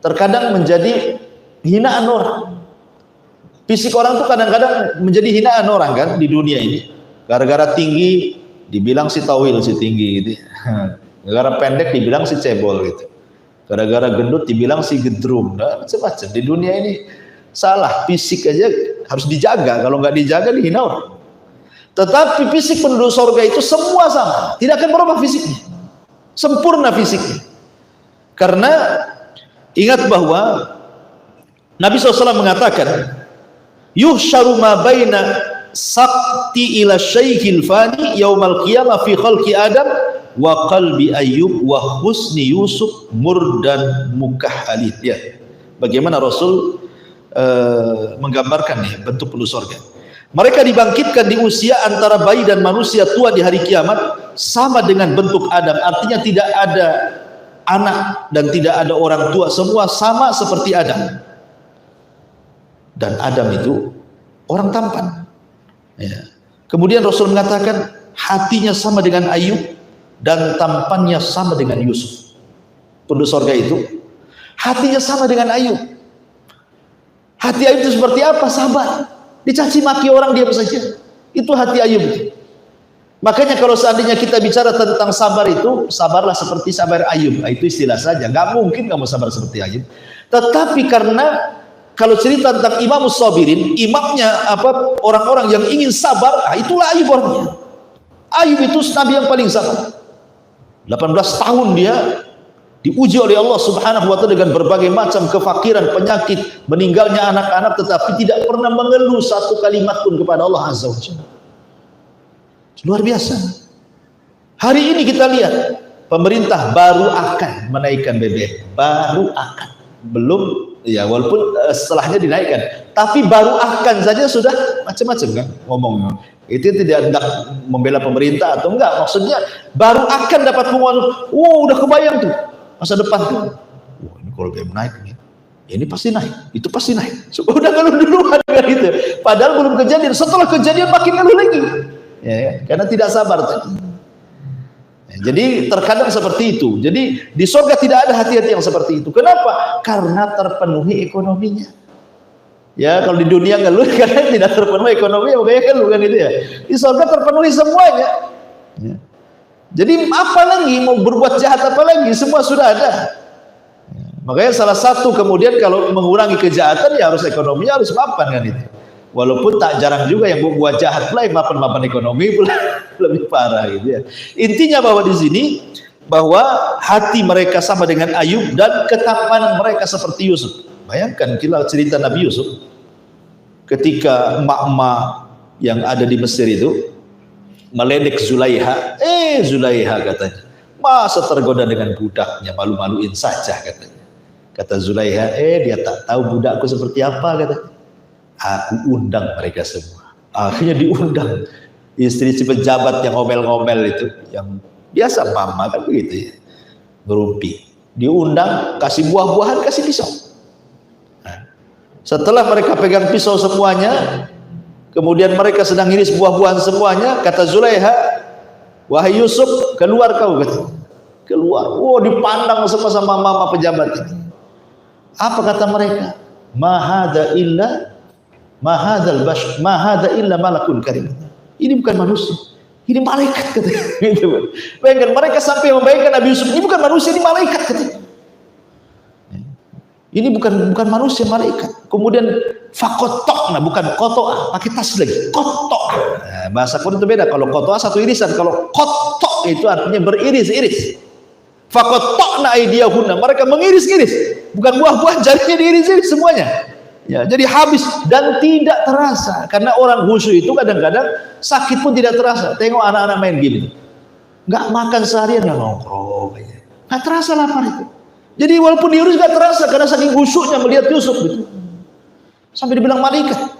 Terkadang menjadi hinaan orang. Fisik orang tuh kadang-kadang menjadi hinaan orang kan di dunia ini. Gara-gara tinggi dibilang si tauhil, si tinggi gitu. Gara-gara pendek dibilang si cebol gitu. Gara-gara gendut dibilang si gedrum. Nah, macam-macam di dunia ini. Salah, fisik aja harus dijaga, kalau nggak dijaga dihina orang. Tetapi fisik penduduk surga itu semua sama, tidak akan berubah fisiknya, sempurna fisiknya. Karena ingat bahwa Nabi SAW mengatakan, yuhsyaru ma baina sakti ila syaikhil fani yaumal qiyamah fi khalqi Adam wa qalbi Ayyub wa husni Yusuf murdan mukahhalid. Ya, bagaimana Rasul menggambarkan nih bentuk penduduk surga. Mereka dibangkitkan di usia antara bayi dan manusia tua di hari kiamat sama dengan bentuk Adam. Artinya tidak ada anak dan tidak ada orang tua, semua sama seperti Adam. Dan Adam itu orang tampan. Ya. Kemudian Rasul mengatakan hatinya sama dengan Ayub dan tampannya sama dengan Yusuf. Penduduk surga itu hatinya sama dengan Ayub. Hati Ayub itu seperti apa? Sabar. Dicaci maki orang diam saja. Itu hati Ayub itu. Makanya kalau seandainya kita bicara tentang sabar itu, sabarlah seperti sabar Ayub. Itu istilah saja. Gak mungkin kamu sabar seperti Ayub. Tetapi karena kalau cerita tentang Imam Sabirin, imamnya apa, orang-orang yang ingin sabar, itulah Ayub orangnya. Ayub itu nabi yang paling sabar. 18 tahun dia diuji oleh Allah Subhanahu wa ta'ala dengan berbagai macam kefakiran, penyakit, meninggalnya anak-anak, tetapi tidak pernah mengeluh satu kalimat pun kepada Allah Azza wa Jalla. Luar biasa. Hari ini kita lihat pemerintah baru akan menaikkan BBM, baru akan, belum ya, walaupun setelahnya dinaikkan, tapi baru akan saja sudah macam-macam kan ngomong. Itu tidak hendak membela pemerintah atau enggak, maksudnya baru akan dapat pengumuman. Udah kebayang tuh masa depan tuh. Wah, ini kalau BBM naik nih, ini pasti naik, itu pasti naik. Udah ngeluh duluan kan itu. Padahal belum kejadian, setelah kejadian makin ngeluh lagi. Ya, karena tidak sabar tadi. Ya, jadi terkadang seperti itu. Jadi di surga tidak ada hati-hati yang seperti itu. Kenapa? Karena terpenuhi ekonominya. Ya, kalau di dunia ngeluh karena tidak terpenuhi ekonomi, makanya ngeluh kan itu ya. Di surga terpenuhi semuanya. Ya. Jadi apa lagi mau berbuat jahat, apa lagi, semua sudah ada. Ya, makanya salah satu kemudian kalau mengurangi kejahatan ya harus ekonominya harus mapan kan itu. Walaupun tak jarang juga yang buat jahat pula yang mapan-mapan ekonomi pula lebih parah gitu ya. Intinya bahwa di sini bahwa hati mereka sama dengan Ayub dan ketampanan mereka seperti Yusuf. Bayangkan kita cerita Nabi Yusuf ketika emak-emak yang ada di Mesir itu meledek Zulaiha, Zulaiha katanya, masa tergoda dengan budaknya, malu-maluin saja katanya. Kata Zulaiha, dia tak tahu budakku seperti apa katanya. Aku undang mereka semua. Akhirnya diundang istri-istri pejabat yang ngomel-ngomel itu, yang biasa mama kan begitu ya, ngerumpi. Diundang, kasih buah-buahan, kasih pisau. Nah, setelah mereka pegang pisau semuanya, kemudian mereka sedang iris buah-buahan semuanya, kata Zulaiha, wahai Yusuf, keluar kau kata. Keluar. Dipandang semua sama mama pejabat itu. Apa kata mereka? Mahada illa malakun karim. Ini bukan manusia, ini malaikat katanya. Bayangkan mereka sampai membayangkan Nabi Yusuf ini bukan manusia, ini malaikat katanya. Ini bukan manusia, malaikat. Kemudian fakotok, nah bukan kotoa, pakai tas lagi, kotok. Nah, bahasa Quran itu beda. Kalau kotoa satu irisan, kalau kotok itu artinya beriris-iris. Faqatta'na aydiyahunna, mereka mengiris-iris, bukan buah-buah, jarinya diiris-iris semuanya. Ya, jadi habis dan tidak terasa, karena orang khusyuk itu kadang-kadang sakit pun tidak terasa. Tengok anak-anak main game itu, nggak makan seharian nggak nongkrong, nggak terasa lapar itu. Jadi walaupun diurus nggak terasa karena saking khusyuknya melihat Yusuf gitu, sampai dibilang malaikat.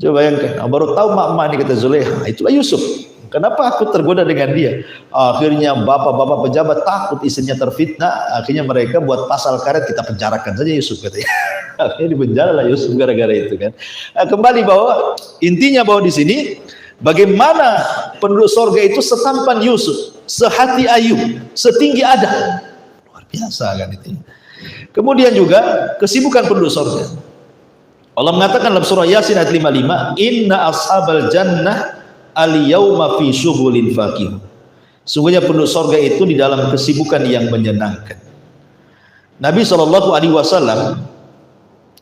Coba bayangkan, baru tahu mak-mak ini kata Zulekha, itulah Yusuf. Kenapa aku tergoda dengan dia? Akhirnya bapak-bapak pejabat takut istrinya terfitnah. Akhirnya mereka buat pasal karet, kita penjarakan saja Yusuf katanya. Akhirnya dipenjara lah Yusuf gara-gara itu kan. Nah, kembali bahwa intinya bahwa di sini bagaimana penduduk sorga itu setampan Yusuf, sehati Ayub, setinggi Adam. Luar biasa kan itu. Kemudian juga kesibukan penduduk sorga. Allah mengatakan dalam surah Yasin ayat 55, inna ashabal jannah al-yawma fi syughulin faqih. Sungguhnya penduduk sorga itu di dalam kesibukan yang menyenangkan. Nabi SAW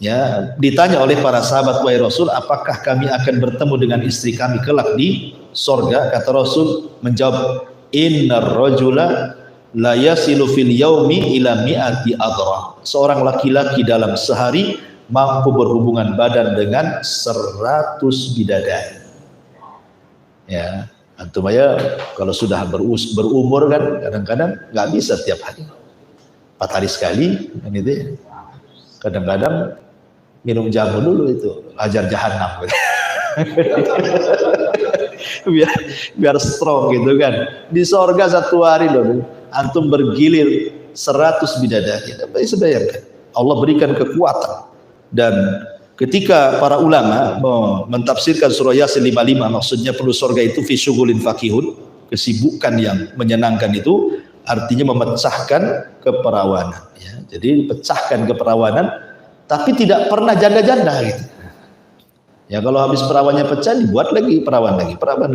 ya ditanya oleh para sahabat, wahai Rasul, apakah kami akan bertemu dengan istri kami kelak di sorga? Kata Rasul menjawab, innar rajula la yasilu fil yaumi ila mi'ati adra. Seorang laki-laki dalam sehari mampu berhubungan badan dengan 100 bidadari. Ya, antum ya kalau sudah berumur kan kadang-kadang nggak bisa tiap hari, 4 hari sekali kan itu ya. Kadang-kadang minum jamu dulu itu ajar jahanam gitu. biar strong gitu kan. Di sorga 1 hari loh antum bergilir 100 bidadari. Bisa bayangkan, Allah berikan kekuatan. Dan ketika para ulama mentafsirkan surah Yasin 55, maksudnya penduduk surga itu fi syughulin faqihun, kesibukan yang menyenangkan itu artinya memecahkan keperawanan ya. Jadi pecahkan keperawanan tapi tidak pernah janda-janda gitu. Ya kalau habis perawannya pecah dibuat lagi perawan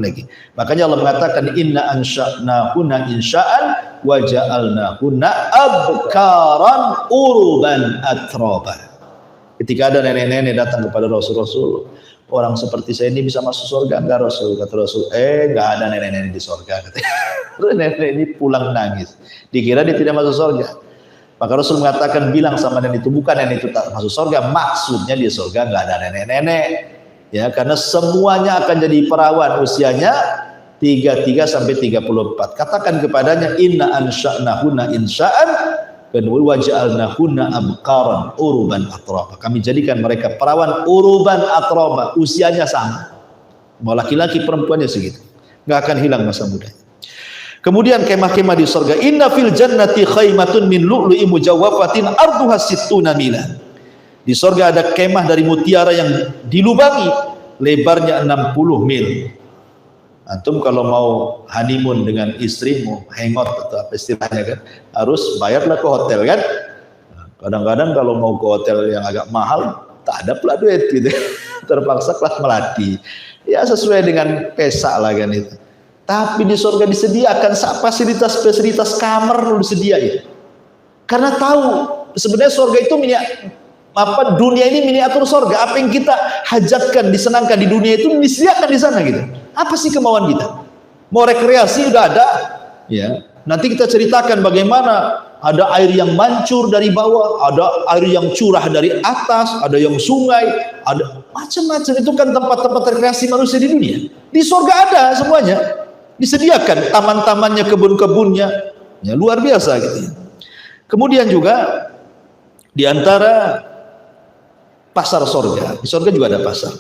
lagi. Makanya Allah mengatakan inna ansha'nahunna insha'an wa ja'alnahunna abkaran uruban atraban. Ketika ada nenek-nenek datang kepada Rasul, orang seperti saya ini bisa masuk surga enggak Rasul? Kata Rasul, enggak ada nenek-nenek di surga. Nenek ini pulang nangis, dikira dia tidak masuk surga. Maka Rasul mengatakan, bilang sama nenek itu, bukan nenek itu tak masuk surga, maksudnya di surga enggak ada nenek-nenek. Ya, karena semuanya akan jadi perawan, usianya 33 sampai 34. Katakan kepadanya, inna ansha'nahunna insha'an wa ja'alnahunna abqaran uruban atraba. Kami jadikan mereka perawan uruban atraba, usianya sama. Mau laki-laki perempuannya segitu. Enggak akan hilang masa muda. Kemudian kemah-kemah di surga, inna fil jannati khaymatun min lu'lu'i mujawwafatin arduha sittuna milan. Di surga ada kemah dari mutiara yang dilubangi, lebarnya 60 mil. Antum kalau mau honeymoon dengan istrimu, hangout atau apa istilahnya kan, harus bayarlah ke hotel kan. Kadang-kadang kalau mau ke hotel yang agak mahal, tak ada pula duit gitu. Terpaksa kelas melati. Ya sesuai dengan pesa lah kan itu. Tapi di surga disediakan fasilitas kamar lu disediain. Karena tahu sebenarnya surga itu dunia ini miniatur surga. Apa yang kita hajatkan, disenangkan di dunia itu disediakan di sana gitu. Apa sih kemauan kita? Mau rekreasi udah ada, ya. Nanti kita ceritakan bagaimana ada air yang mancur dari bawah, ada air yang curah dari atas, ada yang sungai, ada macam-macam. Itu kan tempat-tempat rekreasi manusia di dunia. Di surga ada semuanya, disediakan taman-tamannya, kebun-kebunnya, ya luar biasa gitu. Kemudian juga di antara pasar surga, di surga juga ada pasar.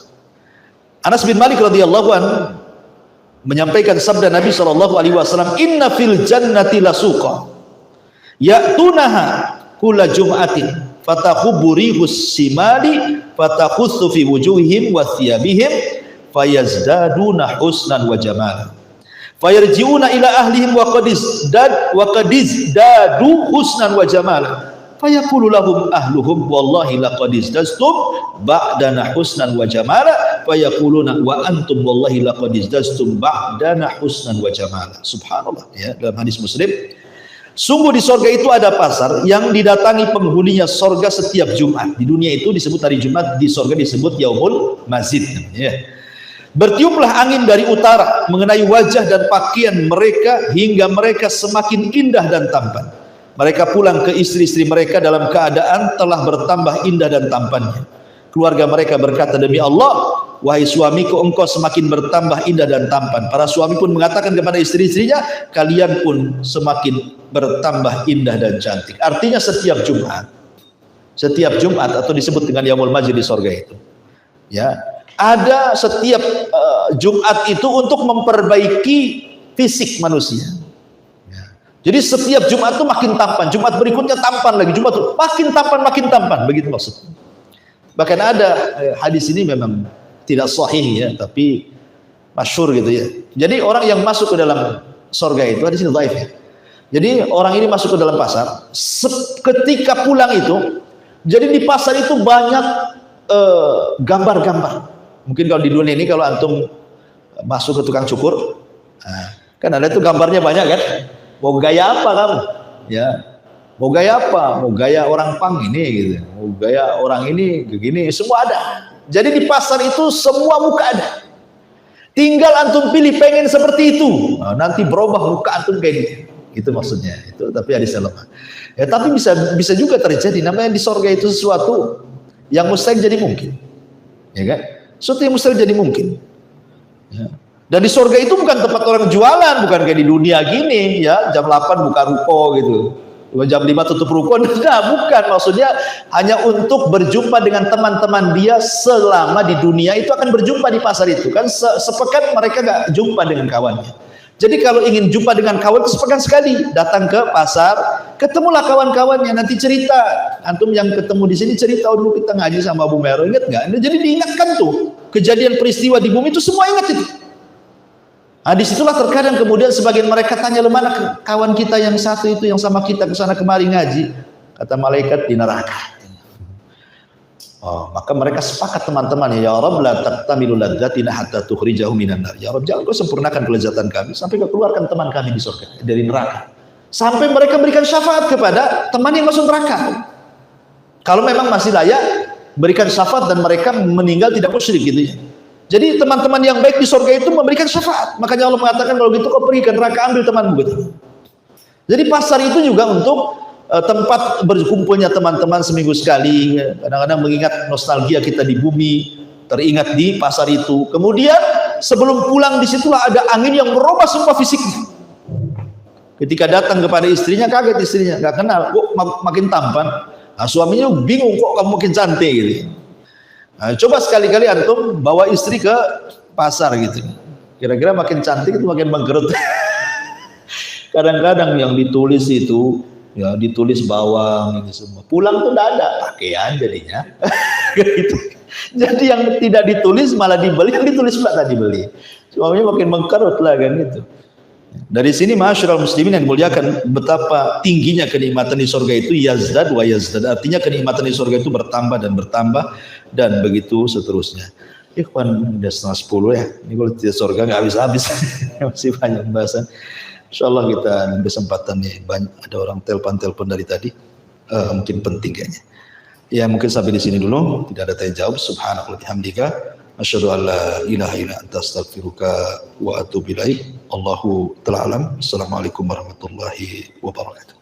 Anas bin Malik radhiyallahu anhu menyampaikan sabda Nabi SAW, inna fil jannati lasuqa ya'tunaha kulla jum'atin fatakhubburihus simali fatakhussu fi wujuhihim wa thiyabihim fayazdaduna husnan wa jamala fayarji'una ila ahlihim wa qadiz dadu husnan wa jamala fayaqulu lahum ahluhum wallahi laqad izdastum ba'dana husnan wa jamala fayaquluna wa antum wallahi laqad izdastum ba'dana husnan wa jamala. Subhanallah ya, dalam hadis Muslim, sungguh di surga itu ada pasar yang didatangi penghuninya surga setiap Jumat. Di dunia itu disebut hari Jumat, di surga disebut Yaumul Masjid ya. Bertiuplah angin dari utara mengenai wajah dan pakaian mereka hingga mereka semakin indah dan tampan. Mereka pulang ke istri-istri mereka dalam keadaan telah bertambah indah dan tampannya. Keluarga mereka berkata, demi Allah, wahai suamiku, engkau semakin bertambah indah dan tampan. Para suami pun mengatakan kepada istri-istrinya, kalian pun semakin bertambah indah dan cantik. Artinya setiap Jumat atau disebut dengan Yaumul Majid di sorga itu, ya, ada setiap Jumat itu untuk memperbaiki fisik manusia. Ya. Jadi setiap Jumat itu makin tampan, Jumat berikutnya tampan lagi, Jumat itu makin tampan, begitu maksudnya. Bahkan ada hadis ini memang tidak sahih ya, tapi masyhur gitu ya. Jadi orang yang masuk ke dalam sorga itu, hadis ini dhaif ya. Jadi orang ini masuk ke dalam pasar, ketika pulang itu, jadi di pasar itu banyak gambar-gambar. Mungkin kalau di dunia ini kalau antum masuk ke tukang cukur, kan ada itu gambarnya banyak kan. Mau gaya apa kamu? Ya, mau gaya apa? Mau gaya orang pang ini gitu. Mau gaya orang ini begini, semua ada. Jadi di pasar itu semua muka ada. Tinggal antum pilih pengen seperti itu. Nah, nanti berubah muka antum kayak gitu. Itu maksudnya. Itu tapi hadisnya lemah. Ya, tapi bisa juga terjadi. Namanya di sorga itu sesuatu yang mustahil jadi mungkin. Ya kan? Sesuatu yang mustahil jadi mungkin. Ya. Dan di sorga itu bukan tempat orang jualan, bukan kayak di dunia gini ya, jam 8 buka ruko gitu, jam 5 tutup ruko. Nah, bukan, maksudnya hanya untuk berjumpa dengan teman-teman dia selama di dunia itu akan berjumpa di pasar itu kan, sepekan mereka gak jumpa dengan kawannya. Jadi kalau ingin jumpa dengan kawan itu sepekan sekali, datang ke pasar, ketemulah kawan-kawannya, nanti cerita. Antum yang ketemu di sini cerita, oh dulu kita ngaji sama Abu Mero, ingat nggak? Jadi diingatkan tuh kejadian peristiwa di bumi itu semua ingat itu. Nah, disitulah terkadang kemudian sebagian mereka tanya, mana kawan kita yang satu itu yang sama kita kesana kemari ngaji? Kata malaikat, di neraka. Oh, maka mereka sepakat teman-teman, ya Rabb la taqtamilu ladzatina hatta tukhrijahu minan nar. Ya Rabb, jangan kau sempurnakan kelezatan kami sampai kau keluarkan teman kami di surga dari neraka. Sampai mereka berikan syafaat kepada teman yang masuk neraka. Kalau memang masih layak berikan syafaat dan mereka meninggal tidak musyrik gitu ya. Jadi teman-teman yang baik di surga itu memberikan syafaat. Makanya Allah mengatakan kalau gitu kau pergi ke neraka ambil temanmu gitu. Jadi pasar itu juga untuk tempat berkumpulnya teman-teman seminggu sekali. Kadang-kadang mengingat nostalgia kita di bumi, teringat di pasar itu. Kemudian sebelum pulang disitulah ada angin yang merubah semua fisiknya. Ketika datang kepada istrinya, kaget istrinya, nggak kenal, kok makin tampan. Nah, suaminya bingung, kok kamu makin cantik gitu. Nah, coba sekali-kali antum bawa istri ke pasar gitu. Kira-kira makin cantik itu makin mengkerut. Kadang-kadang yang ditulis itu ya ditulis bawang ini semua, pulang tuh enggak ada pakaian jadinya. Gitu. Jadi yang tidak ditulis malah dibeli, yang ditulis pula tak dibeli. Suaminya makin mengkerut lah kan gitu. Dari sini ma'asyiral muslimin yang dimuliakan, betapa tingginya kenikmatan di surga itu, yazdad wa yazdad, artinya kenikmatan di surga itu bertambah dan begitu seterusnya. Ikhwan udah 9:30 ya, ini kalau di surga nggak habis-habis. Masih banyak pembahasan. Insyaallah kita kesempatan nih, banyak ada orang telepon dari tadi, mungkin penting kayaknya. Ya mungkin sampai di sini dulu, tidak ada tanya jawab. Subhanallah bihamdika, asyhadu an la ilaha illa anta astaghfiruka wa atubu ilaik. Allahu ta'ala alam. Assalamualaikum warahmatullahi wabarakatuh.